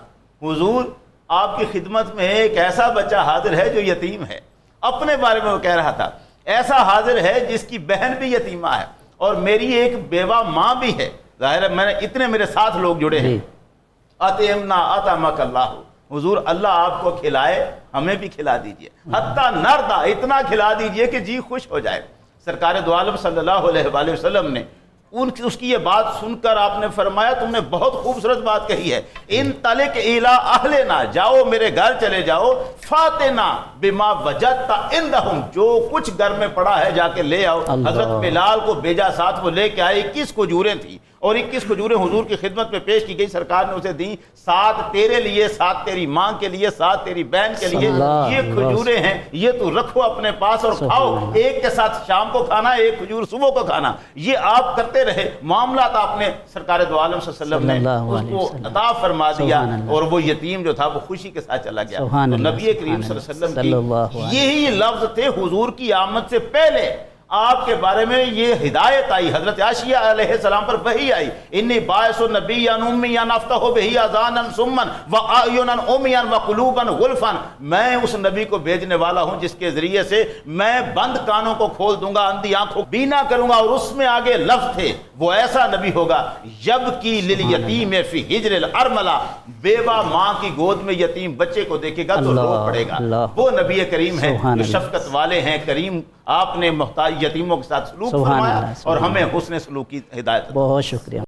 حضور آپ کی خدمت میں ایک ایسا بچہ حاضر ہے جو یتیم ہے. اپنے بارے میں وہ کہہ رہا تھا، ایسا حاضر ہے جس کی بہن بھی یتیمہ ہے اور میری ایک بیوہ ماں بھی ہے. ظاہر ہے میں نے اتنے میرے ساتھ لوگ جڑے ہیں. اطعمنا اطعمک اللہ، حضور اللہ آپ کو کھلائے ہمیں بھی کھلا دیجئے، حتیٰ نردا، اتنا کھلا دیجئے کہ جی خوش ہو جائے. سرکار دو عالم صلی اللہ علیہ وآلہ وسلم نے اس کی یہ بات سن کر آپ نے فرمایا تم نے بہت خوبصورت بات کہی ہے، ان طلق الی اہلنا، جاؤ میرے گھر چلے جاؤ، فاتنا بما وجدت عندہم، جو کچھ گھر میں پڑا ہے جا کے لے آؤ. حضرت بلال کو بھیجا، ساتھ وہ لے کے آئے. 21 کھجوریں تھیں اور 21 کھجوریں حضور کی خدمت میں پیش کی گئی. سرکار نے اسے دیں، 7 تیرے لیے، 7 تیری ماں کے لیے، 7 تیری بہن کے لیے. یہ کھجوریں ہیں، یہ تو رکھو اپنے پاس اور کھاؤ. ایک کے ساتھ شام کو کھانا، ایک کھجور صبح کو کھانا. یہ آپ کرتے رہے. معاملات آپ نے سرکار دو عالم صلی اللہ علیہ وسلم نے اس کو عطا فرما دیا اور وہ یتیم جو تھا وہ خوشی کے ساتھ چلا گیا. تو نبی کریم صلی اللہ علیہ وسلم کی یہی لفظ تھے حضور کی آمد سے پہلے آپ کے بارے میں یہ ہدایت آئی. حضرت عائشہ علیہ السلام پر وحی آئی، انی باعث النبی امیّا افتح بہ اذانا صما واعینا عمیّا وقلوبا غلفا، میں اس نبی کو بھیجنے والا ہوں جس کے ذریعے سے میں بند کانوں کو کھول دوں گا، اندھی آنکھوں کو بینا کروں گا. اور اس میں آگے لفظ تھے وہ ایسا نبی ہوگا یبکی للیتیم فی حجر الارملہ، بیوہ ماں کی گود میں یتیم بچے کو دیکھے گا تو رو پڑے گا. وہ نبی کریم ہے جو شفقت والے ہیں، کریم. آپ نے محتاج یتیموں کے ساتھ سلوک فرمایا اور ہمیں حسن سلوک کی ہدایت. بہت شکریہ.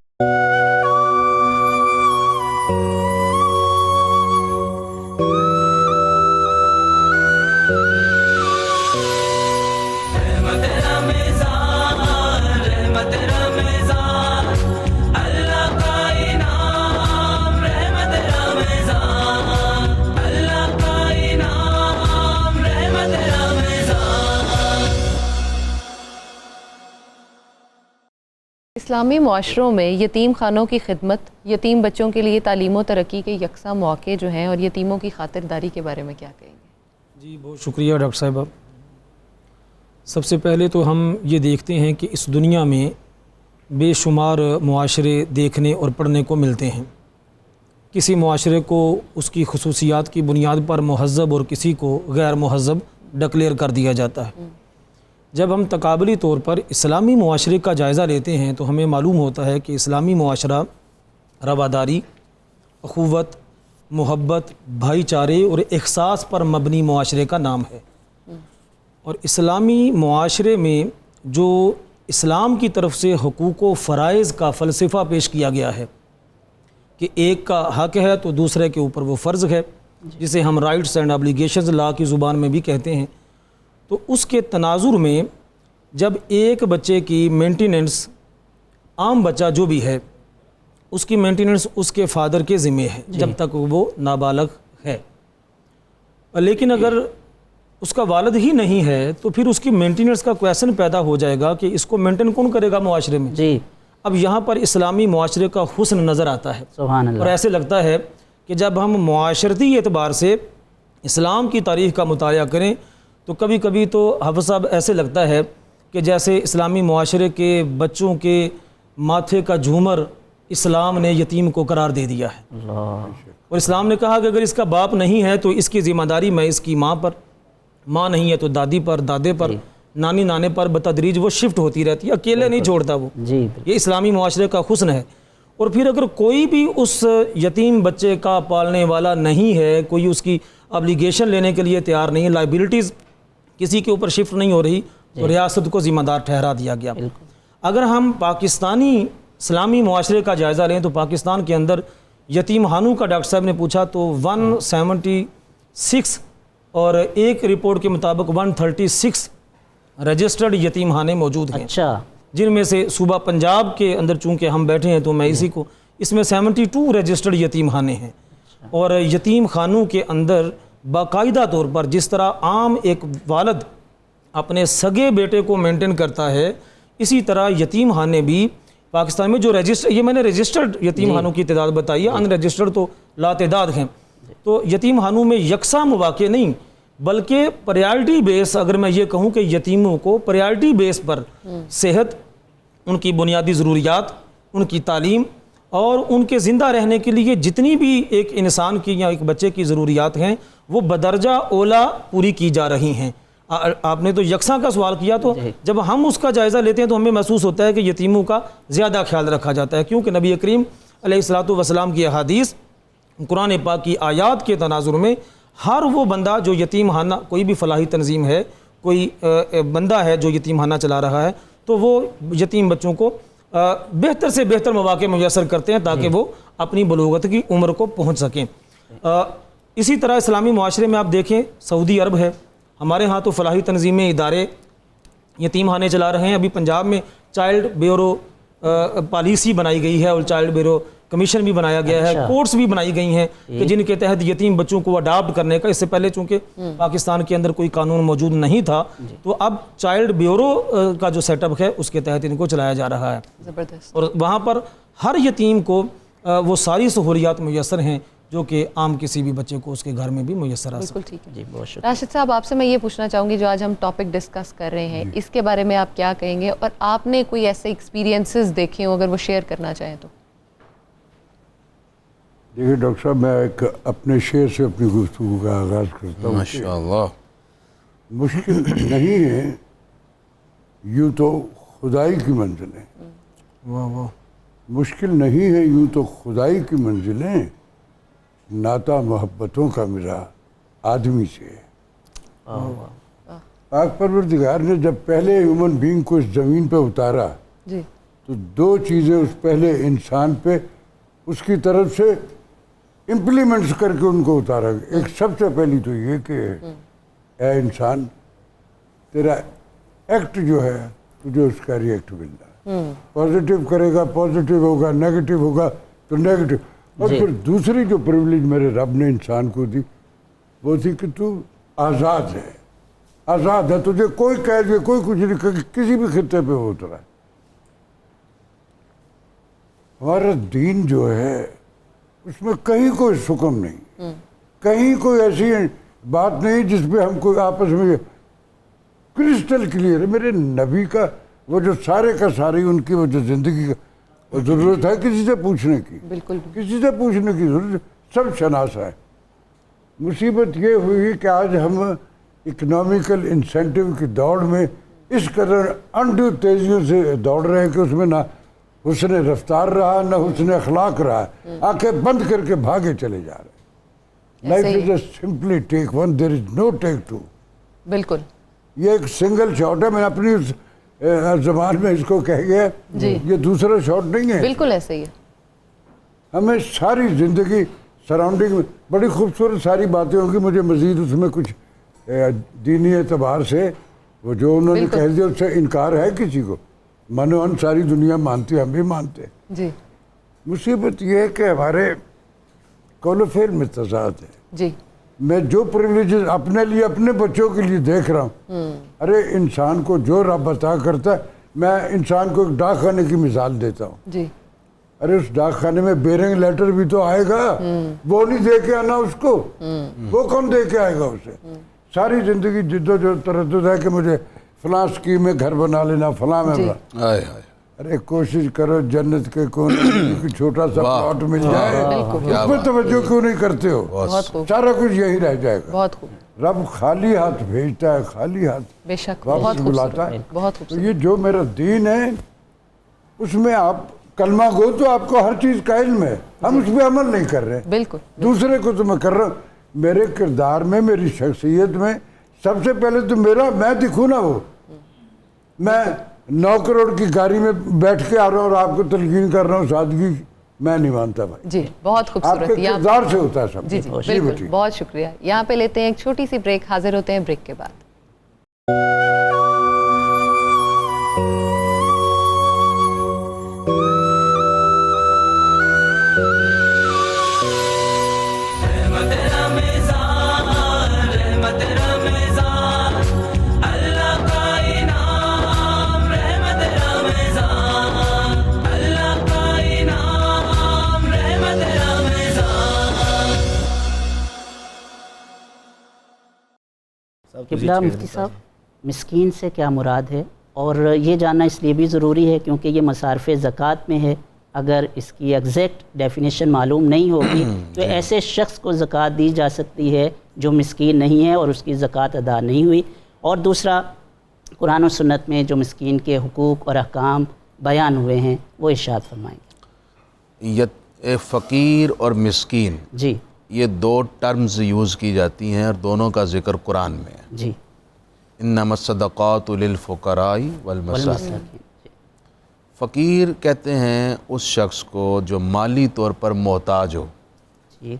اسلامی معاشروں میں یتیم خانوں کی خدمت، یتیم بچوں کے لیے تعلیم و ترقی کے یکساں مواقع جو ہیں اور یتیموں کی خاطرداری کے بارے میں کیا کہیں گے؟ جی بہت شکریہ ڈاکٹر صاحبہ. سب سے پہلے تو ہم یہ دیکھتے ہیں کہ اس دنیا میں بے شمار معاشرے دیکھنے اور پڑھنے کو ملتے ہیں. کسی معاشرے کو اس کی خصوصیات کی بنیاد پر مہذب اور کسی کو غیر مہذب ڈکلیئر کر دیا جاتا ہے. جب ہم تقابلی طور پر اسلامی معاشرے کا جائزہ لیتے ہیں تو ہمیں معلوم ہوتا ہے کہ اسلامی معاشرہ رواداری، اخوت، محبت، بھائی چارے اور احساس پر مبنی معاشرے کا نام ہے. اور اسلامی معاشرے میں جو اسلام کی طرف سے حقوق و فرائض کا فلسفہ پیش کیا گیا ہے کہ ایک کا حق ہے تو دوسرے کے اوپر وہ فرض ہے، جسے ہم رائٹس اینڈ ابلیگیشنز لا کی زبان میں بھی کہتے ہیں. تو اس کے تناظر میں جب ایک بچے کی مینٹیننس، عام بچہ جو بھی ہے اس کی مینٹیننس اس کے فادر کے ذمہ ہے جب تک وہ نابالغ ہے، لیکن اگر اس کا والد ہی نہیں ہے تو پھر اس کی مینٹیننس کا کویشچن پیدا ہو جائے گا کہ اس کو مینٹین کون کرے گا معاشرے میں. جی. اب یہاں پر اسلامی معاشرے کا حسن نظر آتا ہے. سبحان اللہ. اور ایسے لگتا ہے کہ جب ہم معاشرتی اعتبار سے اسلام کی تاریخ کا مطالعہ کریں تو کبھی کبھی تو حافظ صاحب ایسے لگتا ہے کہ جیسے اسلامی معاشرے کے بچوں کے ماتھے کا جھومر اسلام نے یتیم کو قرار دے دیا ہے. اور اسلام نے کہا کہ اگر اس کا باپ نہیں ہے تو اس کی ذمہ داری میں اس کی ماں پر، ماں نہیں ہے تو دادی پر، دادے پر، نانی نانے پر بتدریج وہ شفٹ ہوتی رہتی ہے، اکیلے نہیں چھوڑتا وہ. یہ اسلامی معاشرے کا حسن ہے. اور پھر اگر کوئی بھی اس یتیم بچے کا پالنے والا نہیں ہے، کوئی اس کی ابلیگیشن لینے کے لیے تیار نہیں ہے، لائبلٹیز کسی کے اوپر شفٹ نہیں ہو رہی تو ریاست کو ذمہ دار ٹھہرا دیا گیا. اگر ہم پاکستانی اسلامی معاشرے کا جائزہ لیں تو پاکستان کے اندر یتیم خانوں کا ڈاکٹر صاحب نے پوچھا تو 176 اور ایک رپورٹ کے مطابق 136 رجسٹرڈ یتیم خانے موجود ہیں. اچھا. جن میں سے صوبہ پنجاب کے اندر چونکہ ہم بیٹھے ہیں تو میں اسی کو، اس میں 72 رجسٹرڈ یتیم خانے ہیں. اور یتیم خانوں کے اندر باقاعدہ طور پر جس طرح عام ایک والد اپنے سگے بیٹے کو مینٹین کرتا ہے، اسی طرح یتیم خانے بھی پاکستان میں جو یہ میں نے رجسٹرڈ یتیم خانوں کی تعداد بتائی ہے، ان رجسٹرڈ تو لاتعداد ہیں، تو یتیم خانوں میں یکساں مواقع نہیں بلکہ پریارٹی بیس، اگر میں یہ کہوں کہ یتیموں کو پریارٹی بیس پر صحت، ان کی بنیادی ضروریات، ان کی تعلیم اور ان کے زندہ رہنے کے لیے جتنی بھی ایک انسان کی یا ایک بچے کی ضروریات ہیں وہ بدرجہ اولا پوری کی جا رہی ہیں۔ آپ نے تو یکساں کا سوال کیا، تو جب ہم اس کا جائزہ لیتے ہیں تو ہمیں محسوس ہوتا ہے کہ یتیموں کا زیادہ خیال رکھا جاتا ہے، کیونکہ نبی کریم علیہ الصلوۃ والسلام کی احادیث، قرآن پاک کی آیات کے تناظر میں ہر وہ بندہ جو یتیم خانہ، کوئی بھی فلاحی تنظیم ہے، کوئی بندہ ہے جو یتیم خانہ چلا رہا ہے، تو وہ یتیم بچوں کو بہتر سے بہتر مواقع میسر کرتے ہیں تاکہ وہ اپنی بلوغت کی عمر کو پہنچ سکیں۔ اسی طرح اسلامی معاشرے میں آپ دیکھیں، سعودی عرب ہے، ہمارے ہاں تو فلاحی تنظیمیں، ادارے یتیم خانے چلا رہے ہیں۔ ابھی پنجاب میں چائلڈ بیورو پالیسی بنائی گئی ہے اور چائلڈ بیورو کمیشن بھی بنایا گیا ہے، کورٹس بھی بنائی گئی ہیں کہ جن کے تحت یتیم بچوں کو اڈاپٹ کرنے کا، اس سے پہلے چونکہ پاکستان کے اندر کوئی قانون موجود نہیں تھا، تو اب چائلڈ بیورو کا جو سیٹ اپ ہے اس کے تحت ان کو چلایا جا رہا ہے، زبردست۔ اور وہاں پر ہر یتیم کو وہ ساری سہولیات میسر ہیں جو کہ عام کسی بھی بچے کو اس کے گھر میں بھی میسر آ سکتے ہیں۔ بالکل ٹھیک ہے۔ جی بہت شکریہ۔ راشد صاحب، آپ سے میں یہ پوچھنا چاہوں گی، جو آج ہم ٹاپک ڈسکس کر رہے ہیں اس کے بارے میں آپ کیا کہیں گے، اور آپ نے کوئی ایسے ایکسپیرینسز دیکھے ہوں اگر وہ شیئر کرنا چاہیں تو؟ دیکھیے ڈاکٹر صاحب، میں ایک اپنے شعر سے اپنی گفتگو کا آغاز کرتا ہوں۔ ماشاءاللہ۔ مشکل نہیں ہے یوں تو خدائی کی منزلیں، واہ واہ۔ مشکل نہیں ہے یوں تو خدائی کی منزلیں، ناتا محبتوں کا میرا آدمی سے ہے۔ پاک پروردگار نے جب پہلے ہیومن بینگ کو اس زمین پہ اتارا جی، تو دو چیزیں اس پہلے انسان پہ اس کی طرف سے امپلیمنٹس کر کے ان کو اتارا گیا۔ ایک سب سے پہلی تو یہ کہ اے انسان، تیرا ایکٹ جو ہے تجھے اس کا ریئیکٹ ملنا ہے، پازیٹیو کرے گا پازیٹیو ہوگا، نیگیٹو ہوگا تو نیگیٹو۔ اور پھر دوسری جو پریولیج میرے رب نے انسان کو دی وہ تھی کہ تو آزاد ہے، آزاد ہے، تجھے کوئی قید ہے، کوئی کچھ نہیں، کسی بھی خطے پہ وہ اترا ہے۔ ہمارا دین جو ہے اس میں کہیں کوئی حکم نہیں، کہیں کوئی ایسی بات نہیں جس پہ ہم کوئی آپس میں کرسٹل کلیئر ہے۔ میرے نبی کا وہ جو سارے کا ساری ان کی وہ جو زندگی کا وہ ضرورت ہے کسی سے پوچھنے کی، بالکل کسی سے پوچھنے کی ضرورت، سب شناسا ہے۔ مصیبت یہ ہوئی کہ آج ہم اکنامیکل انسینٹیو کی دوڑ میں اس قدر انڈو تیزیوں سے دوڑ رہے ہیں کہ اس میں نہ حسن رفتار رہا نہ حسن اخلاق رہا، آنکھیں بند کر کے بھاگے چلے جا رہے ہیں۔ Life is a simply take one, there is no take two. بالکل، یہ ایک سنگل شاٹ ہے، میں اپنی زبان میں اس کو کہہ گیا، یہ دوسرا شاٹ نہیں ہے، بالکل ایسے ہی ہے۔ ہمیں ساری زندگی سراؤنڈنگ میں بڑی خوبصورت ساری باتیں ہوں گی، مجھے مزید اس میں کچھ دینی اعتبار سے وہ جو انہوں نے کہہ دیا اس سے انکار ہے کسی کو، منوان ساری دنیا مانتی ہے، ہم بھی مانتے ہیں۔ جی مصیبت یہ ہے کہ ہمارے قول و فعل میں تضاد ہے۔ جی، میں جو پریولیجز اپنے لیے اپنے بچوں کے لیے دیکھ رہا ہوں، ارے انسان کو جو رب عطا کرتا ہے، میں انسان کو ایک ڈاک خانے کی مثال دیتا ہوں، جی، ارے اس ڈاک خانے میں بیرنگ لیٹر بھی تو آئے گا، وہ نہیں دے کے آنا اس کو، وہ کون دے کے آئے گا اسے؟ ساری زندگی جد و جہد تردد ہے کہ مجھے فلاں اسکیم میں گھر بنا لینا، فلاں میں آئے آئے۔ ارے کوشش کرو جنت کے کونے میں چھوٹا سا پلاٹ مل جائے، اس پہ توجہ کیوں نہیں کرتے ہو؟ بہت خوب، سارا کچھ یہی رہ جائے گا۔ بہت خوب، رب خالی ہاتھ بھیجتا ہے، خالی ہاتھ بے شک، واپس بہت بلاتا ہے۔ خوبصورت، بہت تو خوبصورت۔ یہ جو میرا دین ہے اس میں آپ کلمہ گو تو آپ کو ہر چیز کا علم ہے، ہم اس پہ عمل نہیں کر رہے، بالکل، دوسرے کو تو میں کر رہا ہوں۔ میرے کردار میں، میری شخصیت میں سب سے پہلے تو میں دکھوں نا، وہ میں 9 کروڑ کی گاڑی میں بیٹھ کے آ رہا ہوں اور آپ کو تلقین کر رہا ہوں سادگی، میں نہیں مانتا بھائی۔ جی بہت آپ خوبصورت، کے کردار سے ہوتا ہے سب۔ جی جی بالکل، بہت شکریہ۔ یہاں پہ لیتے ہیں ایک چھوٹی سی بریک، حاضر ہوتے ہیں بریک کے بعد۔ رحمت رمضان اللہ قبلہ مفتی صاحب، مسکین سے کیا مراد ہے؟ اور یہ جاننا اس لیے بھی ضروری ہے کیونکہ یہ مصارف زکوٰۃ میں ہے، اگر اس کی ایگزیکٹ ڈیفینیشن معلوم نہیں ہوگی تو ایسے شخص کو زکوٰۃ دی جا سکتی ہے جو مسکین نہیں ہے اور اس کی زکوٰۃ ادا نہیں ہوئی۔ اور دوسرا، قرآن و سنت میں جو مسکین کے حقوق اور احکام بیان ہوئے ہیں وہ ارشاد فرمائیں گے۔ فقیر اور مسکین، جی یہ دو ٹرمز یوز کی جاتی ہیں اور دونوں کا ذکر قرآن میں ہے۔ جی، انما الصدقات للفقراء والمساکین۔ فقیر کہتے ہیں اس شخص کو جو مالی طور پر محتاج ہو جی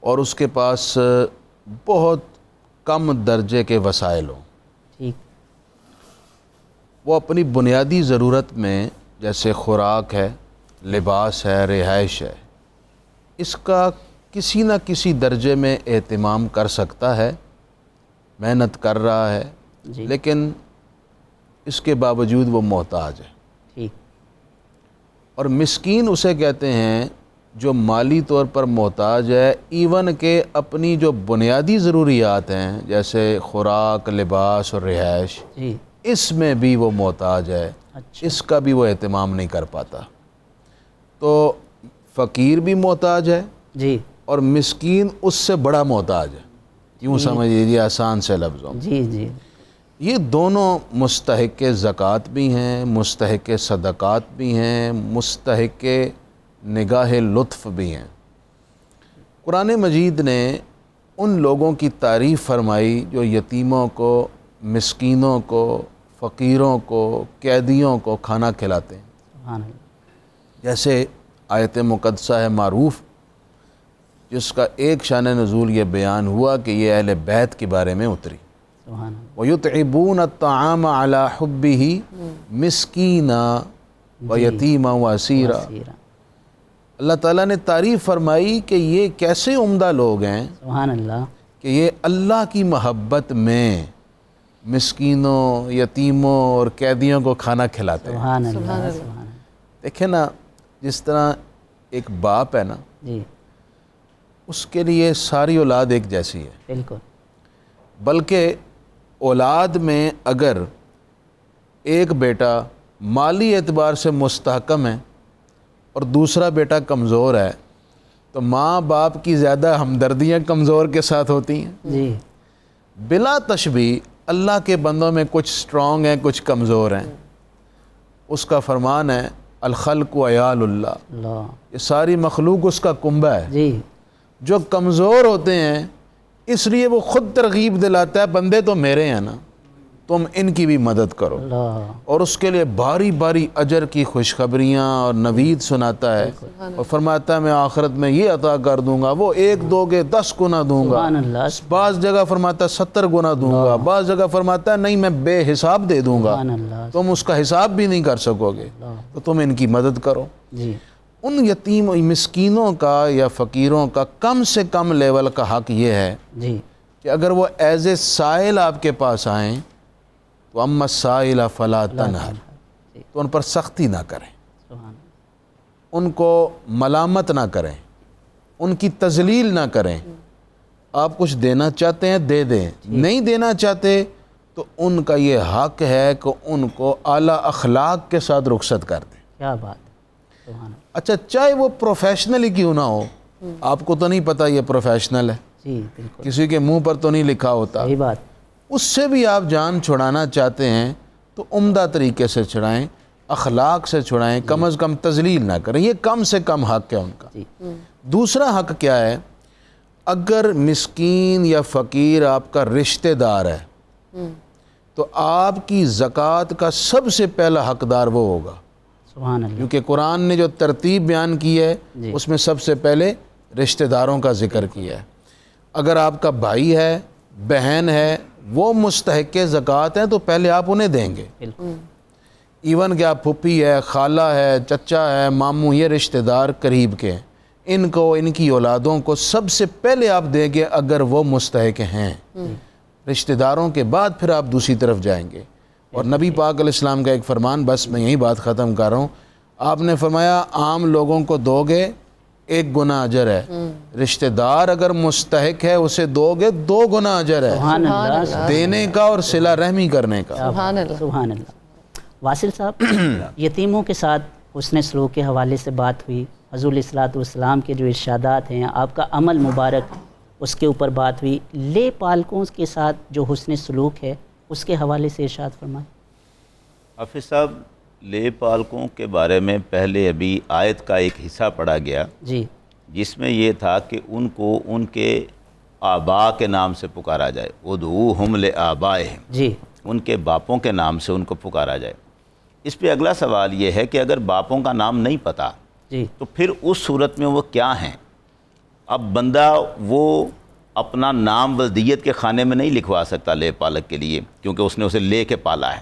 اور اس کے پاس بہت کم درجے کے وسائل ہوں، ٹھیک، وہ اپنی بنیادی ضرورت میں جیسے خوراک ہے، لباس ہے، رہائش ہے، اس کا کسی نہ کسی درجے میں اہتمام کر سکتا ہے، محنت کر رہا ہے، جی لیکن اس کے باوجود وہ محتاج ہے۔ ٹھیک، اور مسکین اسے کہتے ہیں جو مالی طور پر محتاج ہے، ایون کہ اپنی جو بنیادی ضروریات ہیں جیسے خوراک، لباس اور رہائش، جی اس میں بھی وہ محتاج ہے، اچھا، اس کا بھی وہ اہتمام نہیں کر پاتا۔ تو فقیر بھی محتاج ہے جی اور مسکین اس سے بڑا محتاج ہے، یوں سمجھ لیجیے آسان سے لفظوں میں۔ جی جی یہ دونوں مستحق زکوٰۃ بھی ہیں، مستحق صدقات بھی ہیں، مستحق نگاہ لطف بھی ہیں۔ قرآن مجید نے ان لوگوں کی تعریف فرمائی جو یتیموں کو، مسکینوں کو، فقیروں کو، قیدیوں کو کھانا کھلاتے ہیں، سبحان اللہ، جیسے آیت مقدسہ ہے معروف، جس کا ایک شان نزول یہ بیان ہوا کہ یہ اہل بیت کے بارے میں اتری۔ سبحان اللہ، وَيُطْعِمُونَ الطَّعَامَ عَلَى حُبِّهِ مِسْكِينًا وَيَتِيمًا وَأَسِيرًا۔ اللہ تعالیٰ نے تعریف فرمائی کہ یہ کیسے عمدہ لوگ ہیں سبحان اللہ، کہ یہ اللہ کی محبت میں مسکینوں، یتیموں اور قیدیوں کو کھانا کھلاتے ہیں۔ سبحان اللہ، سبحان اللہ، دیکھیں نا، جس طرح ایک باپ ہے نا، جی اس کے لیے ساری اولاد ایک جیسی ہے، بالکل، بلکہ اولاد میں اگر ایک بیٹا مالی اعتبار سے مستحکم ہے اور دوسرا بیٹا کمزور ہے تو ماں باپ کی زیادہ ہمدردیاں کمزور کے ساتھ ہوتی ہیں۔ جی بلا تشبیہ اللہ کے بندوں میں کچھ سٹرونگ ہیں، کچھ کمزور ہیں۔ اس کا فرمان ہے الخلق عیال اللہ، اللہ، یہ ساری مخلوق اس کا کنبہ ہے۔ جی جو کمزور ہوتے ہیں اس لیے وہ خود ترغیب دلاتا ہے بندے تو میرے ہیں نا، تم ان کی بھی مدد کرو، اللہ، اور اس کے لیے باری باری اجر کی خوشخبریاں اور نوید سناتا ہے اور فرماتا ہے میں آخرت میں یہ عطا کر دوں گا، وہ 1 2 کے 10 گنا دوں گا، سبحان اللہ، بعض جگہ فرماتا ہے 70 گنا دوں گا، بعض جگہ فرماتا ہے نہیں میں بے حساب دے دوں گا، سبحان اللہ، تم اس کا حساب بھی نہیں کر سکو گے، تو تم ان کی مدد کرو۔ جی ان یتیم مسکینوں کا یا فقیروں کا کم سے کم لیول کا حق یہ ہے جی کہ اگر وہ ایز اے سائل آپ کے پاس آئیں تو اما السائل فلا تنہر، تو ان پر سختی نہ کریں، سبحان اللہ، ان کو ملامت نہ کریں، ان کی تذلیل نہ کریں۔ آپ کچھ دینا چاہتے ہیں دے دیں، نہیں دینا چاہتے تو ان کا یہ حق ہے کہ ان کو اعلیٰ اخلاق کے ساتھ رخصت کر دیں۔ کیا بات ہے، سبحان اللہ، اچھا چاہے وہ پروفیشنل ہی کیوں نہ ہو، آپ کو تو نہیں پتہ یہ پروفیشنل ہے، جی بالکل، کسی کے منہ پر تو نہیں لکھا ہوتا، صحیح بات، اس سے بھی آپ جان چھڑانا چاہتے ہیں تو عمدہ طریقے سے چھڑائیں، اخلاق سے چھڑائیں، کم از کم تذلیل نہ کریں، یہ کم سے کم حق ہے ان کا۔ جی دوسرا حق کیا ہے؟ اگر مسکین یا فقیر آپ کا رشتہ دار ہے تو آپ کی زکوٰۃ کا سب سے پہلا حقدار وہ ہوگا، سبحان اللہ، کیونکہ قرآن نے جو ترتیب بیان کی ہے جی اس میں سب سے پہلے رشتہ داروں کا ذکر کیا ہے۔ اگر آپ کا بھائی ہے، بہن ہے، وہ مستحق زکوٰۃ ہیں تو پہلے آپ انہیں دیں گے، بالکل، ایون کہ آپ پھپھی ہے، خالہ ہے، چچا ہے، ماموں، یہ رشتہ دار قریب کے ہیں، ان کو، ان کی اولادوں کو سب سے پہلے آپ دیں گے اگر وہ مستحق ہیں، رشتہ داروں کے بعد پھر آپ دوسری طرف جائیں گے۔ اور نبی پاک علیہ السلام کا ایک فرمان، بس میں یہی بات ختم کر رہا ہوں، آپ نے فرمایا عام لوگوں کو دو گے 1 گنا اجر ہے، رشتہ دار اگر مستحق ہے اسے دو گے 2 گنا اجر ہے، سبحان اللہ، دینے کا اور صلہ رحمی کرنے کا۔ سبحان اللہ۔ سبحان اللہ۔ واصل صاحب، یتیموں کے ساتھ حسن سلوک کے حوالے سے بات ہوئی، حضور علیہ الصلوۃ والسلام کے جو ارشادات ہیں، آپ کا عمل مبارک، اس کے اوپر بات ہوئی۔ لے پالکوں کے ساتھ جو حسن سلوک ہے اس کے حوالے سے ارشاد فرمائیں۔ حافظ صاحب، لے پالکوں کے بارے میں پہلے ابھی آیت کا ایک حصہ پڑھا گیا جی، جس میں یہ تھا کہ ان کو ان کے آبا کے نام سے پکارا جائے، ادعوہم لآبائہم، جی، ان کے باپوں کے نام سے ان کو پکارا جائے۔ اس پہ اگلا سوال یہ ہے کہ اگر باپوں کا نام نہیں پتہ جی، تو پھر اس صورت میں وہ کیا ہیں؟ اب بندہ وہ اپنا نام ولدیت کے خانے میں نہیں لکھوا سکتا لے پالک کے لیے، کیونکہ اس نے اسے لے کے پالا ہے،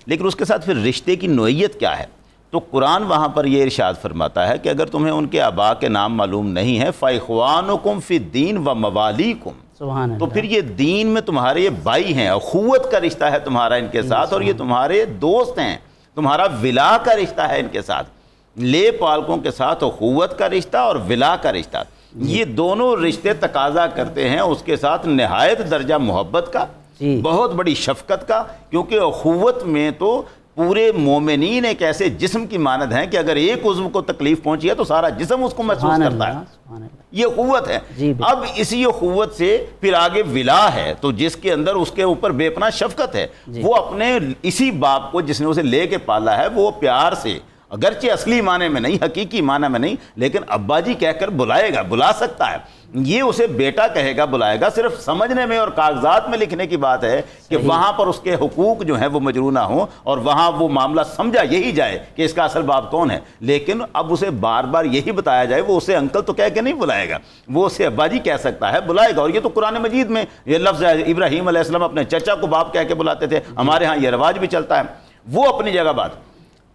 لیکن اس کے ساتھ پھر رشتے کی نوعیت کیا ہے؟ تو قرآن وہاں پر یہ ارشاد فرماتا ہے کہ اگر تمہیں ان کے آبا کے نام معلوم نہیں ہے فَإِخْوَانُكُمْ فِي الدِّينِ وَمَوَالِيكُمْ، سبحان اللہ، تو پھر یہ دین میں تمہارے یہ بھائی ہیں، اخوت کا رشتہ ہے تمہارا ان کے ساتھ، اور یہ تمہارے دوست ہیں، تمہارا ولا کا رشتہ ہے ان کے ساتھ۔ لے پالکوں کے ساتھ اخوت کا رشتہ اور ولا کا رشتہ، یہ دونوں رشتے تقاضا کرتے ہیں اس کے ساتھ نہایت درجہ محبت کا، جی، بہت بڑی شفقت کا، کیونکہ اخوت میں تو پورے مومنین ایک ایسے جسم کی مانند ہیں کہ اگر ایک عضو کو تکلیف پہنچی ہے تو سارا جسم اس کو محسوس سبحان کرتا ہے، اللہ، سبحان اللہ، یہ اخوت ہے۔ جی، بالکل۔ اب اسی اخوت سے پھر آگے ولا ہے، تو جس کے اندر اس کے اوپر بے پناہ شفقت ہے، وہ اپنے اسی باپ کو جس نے اسے لے کے پالا ہے وہ پیار سے، اگرچہ اصلی معنی میں نہیں، حقیقی معنی میں نہیں، لیکن ابا جی کہہ کر بلائے گا، بلا سکتا ہے، یہ اسے بیٹا کہے گا، بلائے گا، صرف سمجھنے میں اور کاغذات میں لکھنے کی بات ہے کہ وہاں پر اس کے حقوق جو ہیں وہ مجروح نہ ہوں اور وہاں وہ معاملہ سمجھا یہی جائے کہ اس کا اصل باپ کون ہے، لیکن اب اسے بار بار یہی بتایا جائے، وہ اسے انکل تو کہہ کے نہیں بلائے گا، وہ اسے ابا جی کہہ سکتا ہے، بلائے گا۔ اور یہ تو قرآن مجید میں یہ لفظ ہے، ابراہیم علیہ السلام اپنے چچا کو باپ کہہ کے بلاتے تھے، ہمارے ہاں یہ رواج بھی چلتا ہے، وہ اپنی جگہ بات۔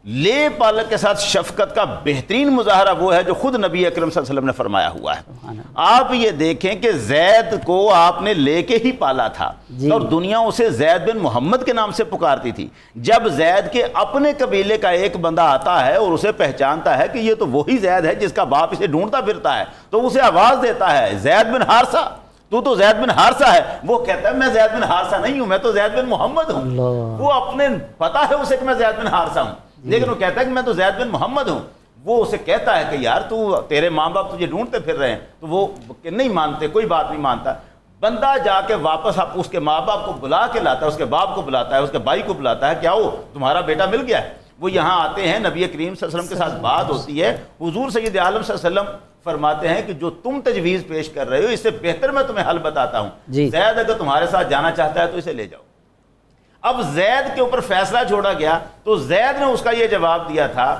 لے پالک کے ساتھ شفقت کا بہترین مظاہرہ وہ ہے جو خود نبی اکرم صلی اللہ علیہ وسلم نے فرمایا ہوا ہے۔ آپ یہ دیکھیں کہ زید کو آپ نے لے کے ہی پالا تھا اور دنیا اسے زید بن محمد کے نام سے پکارتی تھی۔ جب زید کے اپنے قبیلے کا ایک بندہ آتا ہے اور اسے پہچانتا ہے کہ یہ تو وہی زید ہے جس کا باپ اسے ڈھونڈتا پھرتا ہے، تو اسے آواز دیتا ہے، زید بن حارثہ، تو زید بن حارثہ ہے۔ وہ کہتا ہے میں زید بن حارثہ نہیں ہوں، میں تو زید بن محمد ہوں۔ وہ اپنے پتا ہے اسے کہ میں زید بن حارثہ ہوں، لیکن وہ کہتا ہے کہ میں تو زید بن محمد ہوں۔ وہ اسے کہتا ہے کہ یار تو تیرے ماں باپ تجھے ڈھونڈتے پھر رہے ہیں، تو وہ نہیں مانتے، کوئی بات نہیں مانتا۔ بندہ جا کے واپس اس کے ماں باپ کو بلا کے لاتا ہے، اس کے باپ کو بلاتا ہے، اس کے بھائی کو بلاتا ہے، کیا ہو تمہارا بیٹا مل گیا ہے؟ وہ یہاں آتے ہیں، نبی کریم صلی اللہ علیہ وسلم کے ساتھ بات ہوتی ہے، حضور سید عالم صلی اللہ علیہ وسلم فرماتے ہیں کہ جو تم تجویز پیش کر رہے ہو اس سے بہتر میں تمہیں حل بتاتا ہوں، زید اگر تمہارے ساتھ جانا چاہتا ہے تو اسے لے جاؤ۔ اب زید کے اوپر فیصلہ چھوڑا گیا تو زید نے اس کا یہ جواب دیا تھا،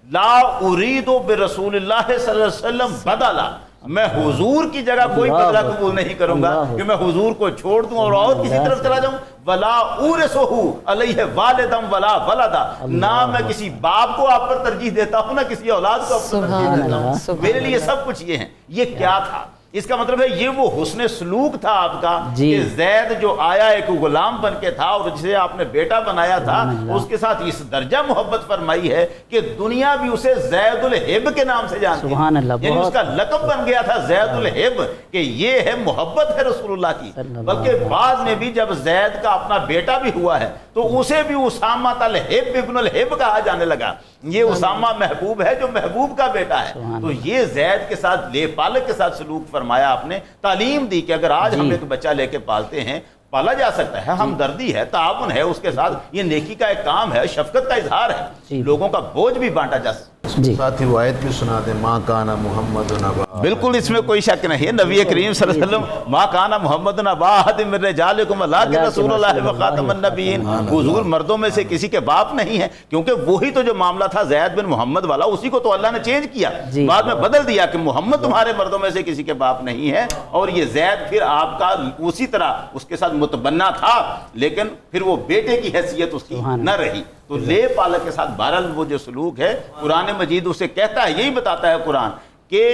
لا ارید برسول اللہ صلی اللہ علیہ وسلم بدلا، میں حضور کی جگہ کوئی بدلہ قبول نہیں کروں گا کہ میں حضور کو چھوڑ دوں اور کسی طرف چلا جاؤں۔ ولا اورثہ علیہ والدم ولا ولدا، نہ میں کسی باپ کو آپ پر ترجیح دیتا ہوں، نہ کسی اولاد کو آپ پر ترجیح دیتا ہوں، میرے لیے سب کچھ یہ ہیں۔ یہ کیا تھا؟ اس کا مطلب ہے یہ وہ حسن سلوک تھا آپ کا کہ زید جو آیا ایک غلام بن کے تھا اور جسے آپ نے بیٹا بنایا تھا، اس کے ساتھ اس درجہ محبت فرمائی ہے کہ دنیا بھی اسے زید الحب کے نام سے جانتی ہے، یعنی اس کا لقب بن گیا تھا زید الحب، کہ یہ ہے محبت ہے رسول اللہ کی۔ بلکہ بعد میں بھی جب زید کا اپنا بیٹا بھی ہوا ہے تو اسے بھی اسامہ الحب ابن الحب کہا جانے لگا، یہ اسامہ محبوب ہے جو محبوب کا بیٹا ہے۔ تو یہ زید کے ساتھ لے پالک کے ساتھ سلوک فرمایا آپ نے، تعلیم دی کہ اگر آج ہم ایک بچہ لے کے پالتے ہیں، پالا جا سکتا ہے، ہمدردی ہے، تعاون ہے اس کے ساتھ، یہ نیکی کا ایک کام ہے، شفقت کا اظہار ہے، لوگوں کا بوجھ بھی بانٹا جا سکتا ہے۔ ساتھ ہی وہ آیت بھی سنا دیں، ماں کانا محمد نبا، بالکل اس میں کوئی شک نہیں ہے، نبی کریم صلی اللہ علیہ وسلم ماں کانا محمد نبا احد من رجالکم ولکن رسول اللہ وخاتم النبیین، حضور مردوں میں سے کسی کے باپ نہیں ہے، کیونکہ وہی تو جو معاملہ تھا زید بن محمد والا، اسی کو تو اللہ نے چینج کیا، بعد میں بدل دیا کہ محمد تمہارے مردوں میں سے کسی کے باپ نہیں ہے، اور یہ زید پھر آپ کا اسی طرح اس کے ساتھ متبنہ تھا، لیکن پھر وہ بیٹے کی حیثیت اس کی نہ رہی۔ تو لے پالک کے ساتھ بہرحال وہ جو سلوک ہے قرآن مجید اسے کہتا ہے، یہی بتاتا ہے قرآن کہ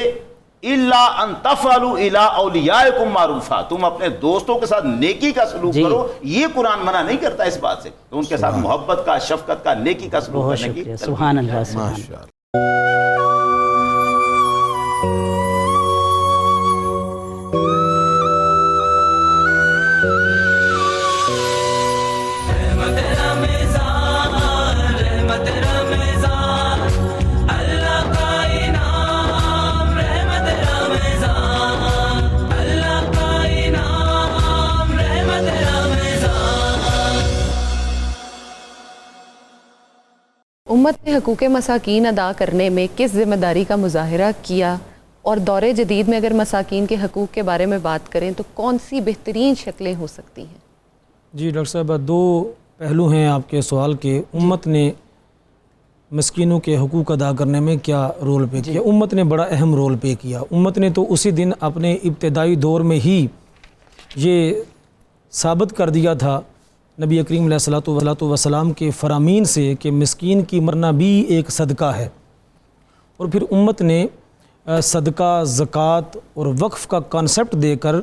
الا ان تفعلوا الى اولیاءکم معروفا، تم اپنے دوستوں کے ساتھ نیکی کا سلوک کرو، یہ قرآن منع نہیں کرتا اس بات سے، تو ان کے ساتھ محبت کا، شفقت کا، نیکی کا سلوک کرنے کی۔ سبحان اللہ، سبحان اللہ۔ امت نے حقوق مساکین ادا کرنے میں کس ذمہ داری کا مظاہرہ کیا، اور دور جدید میں اگر مساکین کے حقوق کے بارے میں بات کریں تو کون سی بہترین شکلیں ہو سکتی ہیں؟ جی ڈاکٹر صاحب، دو پہلو ہیں آپ کے سوال کے. امت نے مسکینوں کے حقوق ادا کرنے میں کیا رول پے کیا؟ امت نے بڑا اہم رول پے کیا. امت نے تو اسی دن اپنے ابتدائی دور میں ہی یہ ثابت کر دیا تھا نبی کریم علیہ الصلوۃ والسلام کے فرامین سے کہ مسکین کی مرنا بھی ایک صدقہ ہے. اور پھر امت نے صدقہ، زکوٰۃ اور وقف کا کانسیپٹ دے کر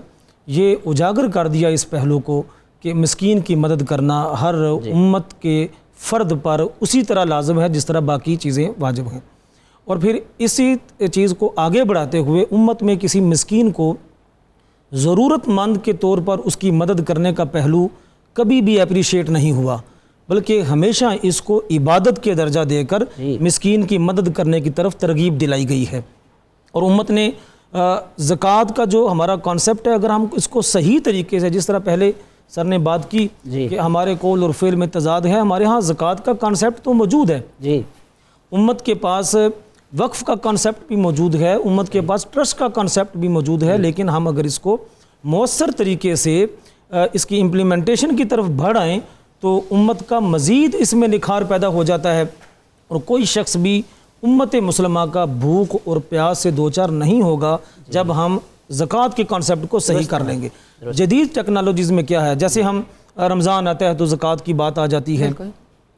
یہ اجاگر کر دیا اس پہلو کو کہ مسکین کی مدد کرنا ہر امت کے فرد پر اسی طرح لازم ہے جس طرح باقی چیزیں واجب ہیں. اور پھر اسی چیز کو آگے بڑھاتے ہوئے امت میں کسی مسکین کو ضرورت مند کے طور پر اس کی مدد کرنے کا پہلو کبھی بھی اپریشیٹ نہیں ہوا، بلکہ ہمیشہ اس کو عبادت کے درجہ دے کر مسکین کی مدد کرنے کی طرف ترغیب دلائی گئی ہے. اور امت نے زکوٰۃ کا جو ہمارا کانسیپٹ ہے، اگر ہم اس کو صحیح طریقے سے، جس طرح پہلے سر نے بات کی کہ ہمارے قول اور فعل میں تضاد ہے، ہمارے ہاں زکوٰۃ کا کانسیپٹ تو موجود ہے. امت کے پاس وقف کا کانسیپٹ بھی موجود ہے، امت کے پاس ٹرسٹ کا کانسیپٹ بھی موجود ہے، لیکن ہم اگر اس کو مؤثر طریقے سے اس کی امپلیمنٹیشن کی طرف بڑھ آئیں تو امت کا مزید اس میں نکھار پیدا ہو جاتا ہے، اور کوئی شخص بھی امت مسلمہ کا بھوک اور پیاس سے دوچار نہیں ہوگا جب ہم زکوٰۃ کے کانسیپٹ کو صحیح کر لیں گے. جدید ٹیکنالوجیز میں کیا ہے، جیسے ہم رمضان آتا ہے تو زکوٰۃ کی بات آ جاتی ہے،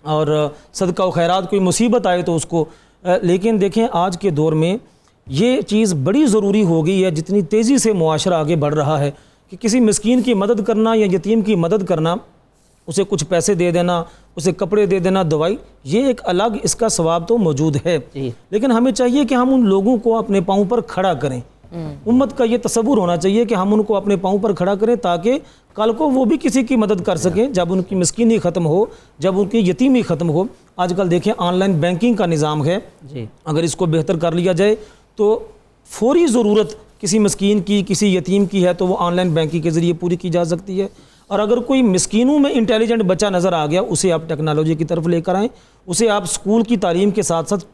اور صدقہ و خیرات، کوئی مصیبت آئے تو اس کو، لیکن دیکھیں آج کے دور میں یہ چیز بڑی ضروری ہو گئی ہے، جتنی تیزی سے معاشرہ آگے بڑھ رہا ہے، کہ کسی مسکین کی مدد کرنا یا یتیم کی مدد کرنا، اسے کچھ پیسے دے دینا، اسے کپڑے دے دینا، دوائی، یہ ایک الگ اس کا ثواب تو موجود ہے، لیکن ہمیں چاہیے کہ ہم ان لوگوں کو اپنے پاؤں پر کھڑا کریں. امت کا یہ تصور ہونا چاہیے کہ ہم ان کو اپنے پاؤں پر کھڑا کریں تاکہ کل کو وہ بھی کسی کی مدد کر سکیں جب ان کی مسکینی ختم ہو، جب ان کی یتیمی ختم ہو. آج کل دیکھیں آن لائن بینکنگ کا نظام ہے، اگر اس کو بہتر کر لیا جائے تو فوری ضرورت کسی مسکین کی، کسی یتیم کی ہے تو وہ آن لائن بینکنگ کے ذریعے پوری کی جا سکتی ہے. اور اگر کوئی مسکینوں میں انٹیلیجنٹ بچہ نظر آ گیا، اسے آپ ٹیکنالوجی کی طرف لے کر آئیں، اسے آپ اسکول کی تعلیم کے ساتھ ساتھ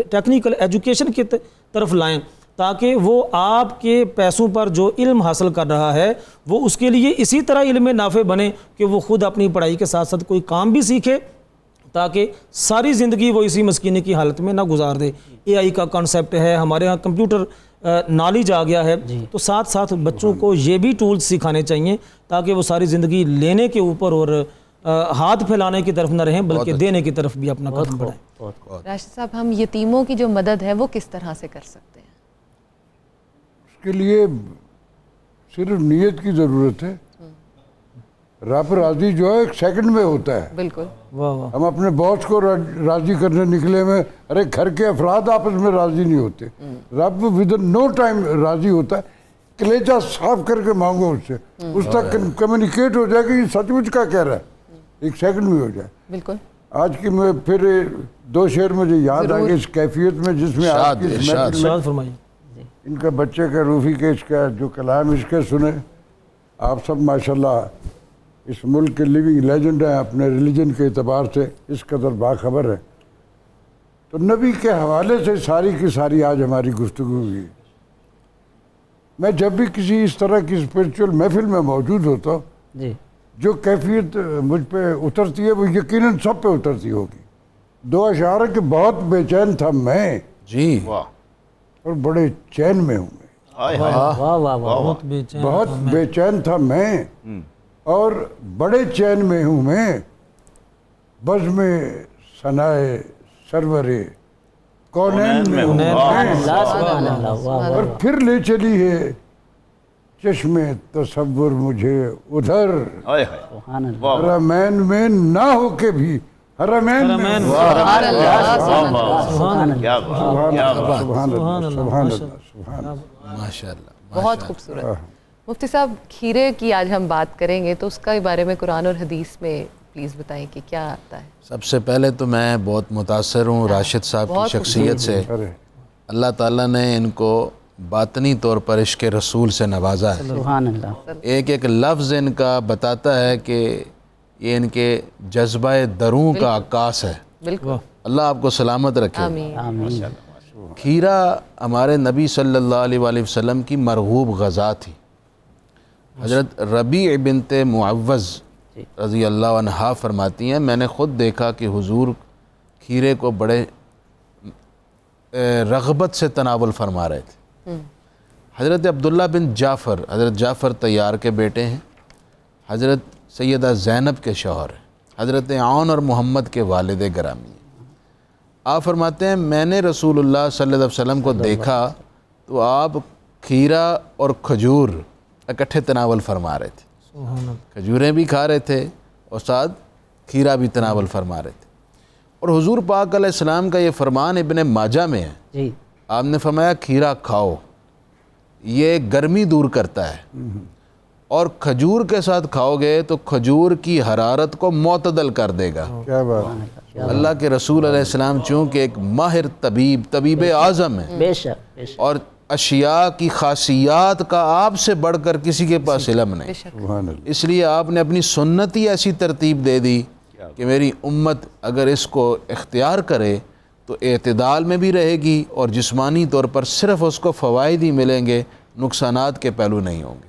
ٹیکنیکل ایجوکیشن کی طرف لائیں، تاکہ وہ آپ کے پیسوں پر جو علم حاصل کر رہا ہے وہ اس کے لیے اسی طرح علم نافع بنے کہ وہ خود اپنی پڑھائی کے ساتھ ساتھ کوئی کام بھی سیکھے، تاکہ ساری زندگی وہ اسی مسکینی کی حالت میں نہ گزار دے. AI کا کانسیپٹ ہے، ہمارے ہاں کمپیوٹر نالج آ گیا ہے، تو ساتھ ساتھ بچوں کو یہ بھی ٹولز سکھانے چاہیے تاکہ وہ ساری زندگی لینے کے اوپر اور ہاتھ پھیلانے کی طرف نہ رہیں بلکہ دینے کی طرف بھی اپنا قدم بڑھائیں. راشد صاحب، ہم یتیموں کی جو مدد ہے وہ کس طرح سے کر سکتے ہیں؟ اس کے لیے صرف نیت کی ضرورت ہے. رب راضی جو ہے ایک سیکنڈ میں ہوتا ہے. بالکل. ہم اپنے باس کو راضی کرنے نکلے میں، ارے گھر کے افراد آپس میں راضی نہیں ہوتے، رب ود نو ٹائم راضی ہوتا ہے. کلیجہ صاف کر کے مانگو اس سے، اس تک کمیونیکیٹ ہو جائے کہ یہ سچ مچ کا کہہ رہا ہے، ایک سیکنڈ میں ہو جائے. بالکل. آج کی میں پھر دو شعر مجھے یاد آ گئے اس کیفیت میں جس میں آپ کی ان کا بچے کا روفی کے اس کا جو کلام اس کے سنے. آپ سب ماشاءاللہ اس ملک کے لیونگ لیجنڈ ہیں، اپنے ریلیجن کے اعتبار سے اس قدر باخبر ہے. تو نبی کے حوالے سے ساری کی ساری آج ہماری گفتگو ہوئی. میں جب بھی کسی اس طرح کی اسپرچول محفل میں موجود ہوتا ہوں، جو کیفیت مجھ پہ اترتی ہے وہ یقیناً سب پہ اترتی ہوگی. دو اشعار کہ بہت بے چین تھا میں، جی، اور بڑے چین میں ہوں میں. بہت بے چین تھا میں اور بڑے چین میں ہوں میں، بزم ثنائے سرور کونین میں ہوں میں. اور پھر لے چلی ہے چشم تصور مجھے ادھر، حرمین میں نہ ہو کے بھی حرمین میں. بہت خوبصورت. مفتی صاحب، کھیرے کی آج ہم بات کریں گے تو اس کے بارے میں قرآن اور حدیث میں پلیز بتائیں کہ کیا آتا ہے. سب سے پہلے تو میں بہت متاثر ہوں راشد صاحب کی شخصیت سے. اللہ تعالیٰ نے ان کو باطنی طور پر عشق رسول سے نوازا ہے. سبحان اللہ. ایک ایک لفظ ان کا بتاتا ہے کہ یہ ان کے جذبہ دروں کا عکاس ہے. بالکل. اللہ آپ کو سلامت رکھے۔ آمین۔ آمین۔ کھیرا ہمارے نبی صلی اللہ علیہ وآلہ وسلم کی مرغوب غذا تھی۔ حضرت ربیع بنت معوذ رضی اللہ عنہا فرماتی ہیں میں نے خود دیکھا کہ حضور کھیرے کو بڑے رغبت سے تناول فرما رہے تھے۔ حضرت عبداللہ بن جعفر، حضرت جعفر طیار کے بیٹے ہیں، حضرت سیدہ زینب کے شوہر ہیں، حضرت عون اور محمد کے والد گرامی ہیں۔ آپ فرماتے ہیں میں نے رسول اللہ صلی اللہ علیہ وسلم کو دیکھا تو آپ کھیرا اور کھجور اکٹھے تناول فرما رہے تھے، کھجوریں بھی کھا رہے تھے اور ساتھ کھیرا بھی تناول فرما رہے تھے۔ اور حضور پاک علیہ السلام کا یہ فرمان ابن ماجہ میں ہے، جی آپ نے فرمایا کھیرا کھاؤ، یہ گرمی دور کرتا ہے، اور کھجور کے ساتھ کھاؤ گے تو کھجور کی حرارت کو معتدل کر دے گا۔ کیا بات، اللہ کے رسول علیہ السلام چونکہ ایک ماہر طبیب اعظم ہیں، بے شک اور اشیاء کی خاصیات کا آپ سے بڑھ کر کسی کے پاس علم نہیں، سبحان اللہ۔ اس لیے آپ نے اپنی سنت ہی ایسی ترتیب دے دی کہ میری امت اگر اس کو اختیار کرے تو اعتدال میں بھی رہے گی اور جسمانی طور پر صرف اس کو فوائد ہی ملیں گے، نقصانات کے پہلو نہیں ہوں گے۔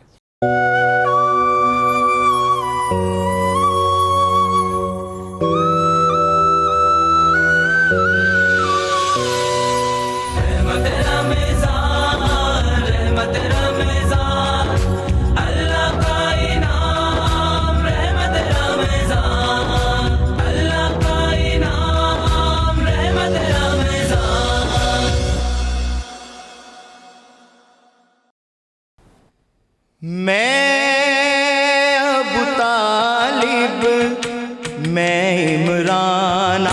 میں ابو طالب میں عمران،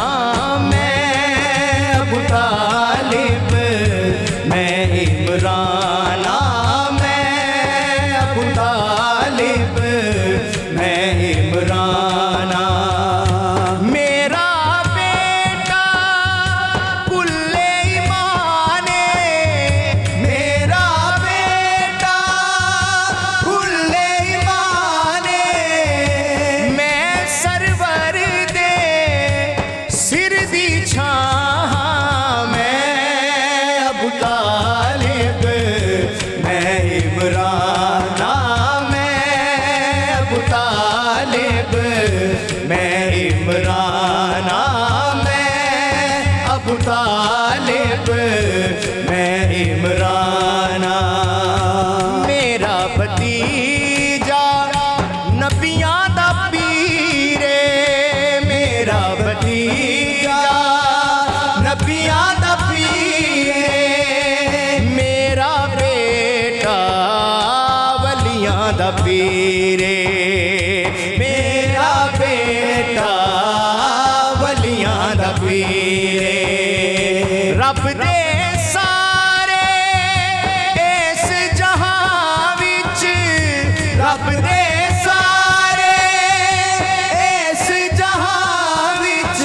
میں ابو طالب میں عمران، میں ابو طالب میں عمران، میرا بیٹا کل ایمان، میرا بیٹا کل ایمان، میں سرور دے سر دی چھاں، میں ابو طالب میں عمران، میں ابو طالب میں عمران، میں ابو طالب میں عمران، میرا بھتیجا نبیاں دا پیر، میرا بھتیجا نبیاں دا پیر، میرا بیٹا ولیاں دا پیر، میرا بیٹا ولیاں دا پیر، رب دے سارے اس جہاں وچ، رب دے سارے اس جہاں وچ،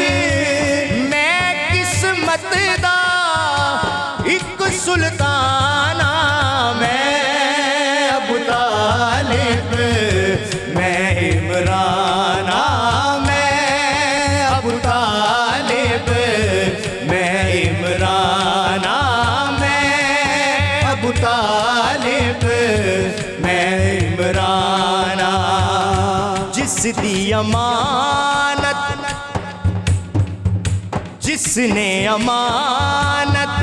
میں قسمت دا ایک سلطان، میں ابو طالب میں عمران، میں ابو طالب میں عمران، میں ابو طالب میں عمران، جس دی امانت، جس نے امانت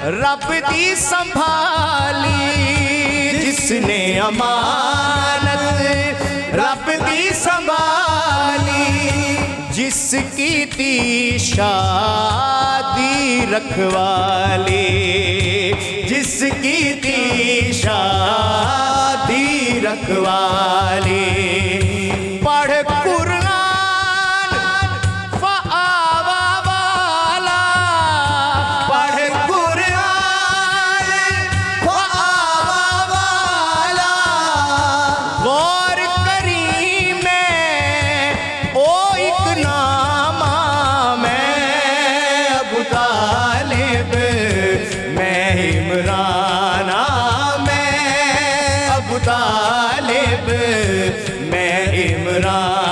رب دی سنبھالی، جس نے امانت رب دی سنبھالی، جس کی تی شادی رکھوالی، جس کی تی شادی رکھوالی، پڑھ قرآن فآوا والا، پڑھ قرآن فآوا والا، غور کری میں او ایک نام، میں ابو طالب میں عمران، میں ابو طالب میں عمران،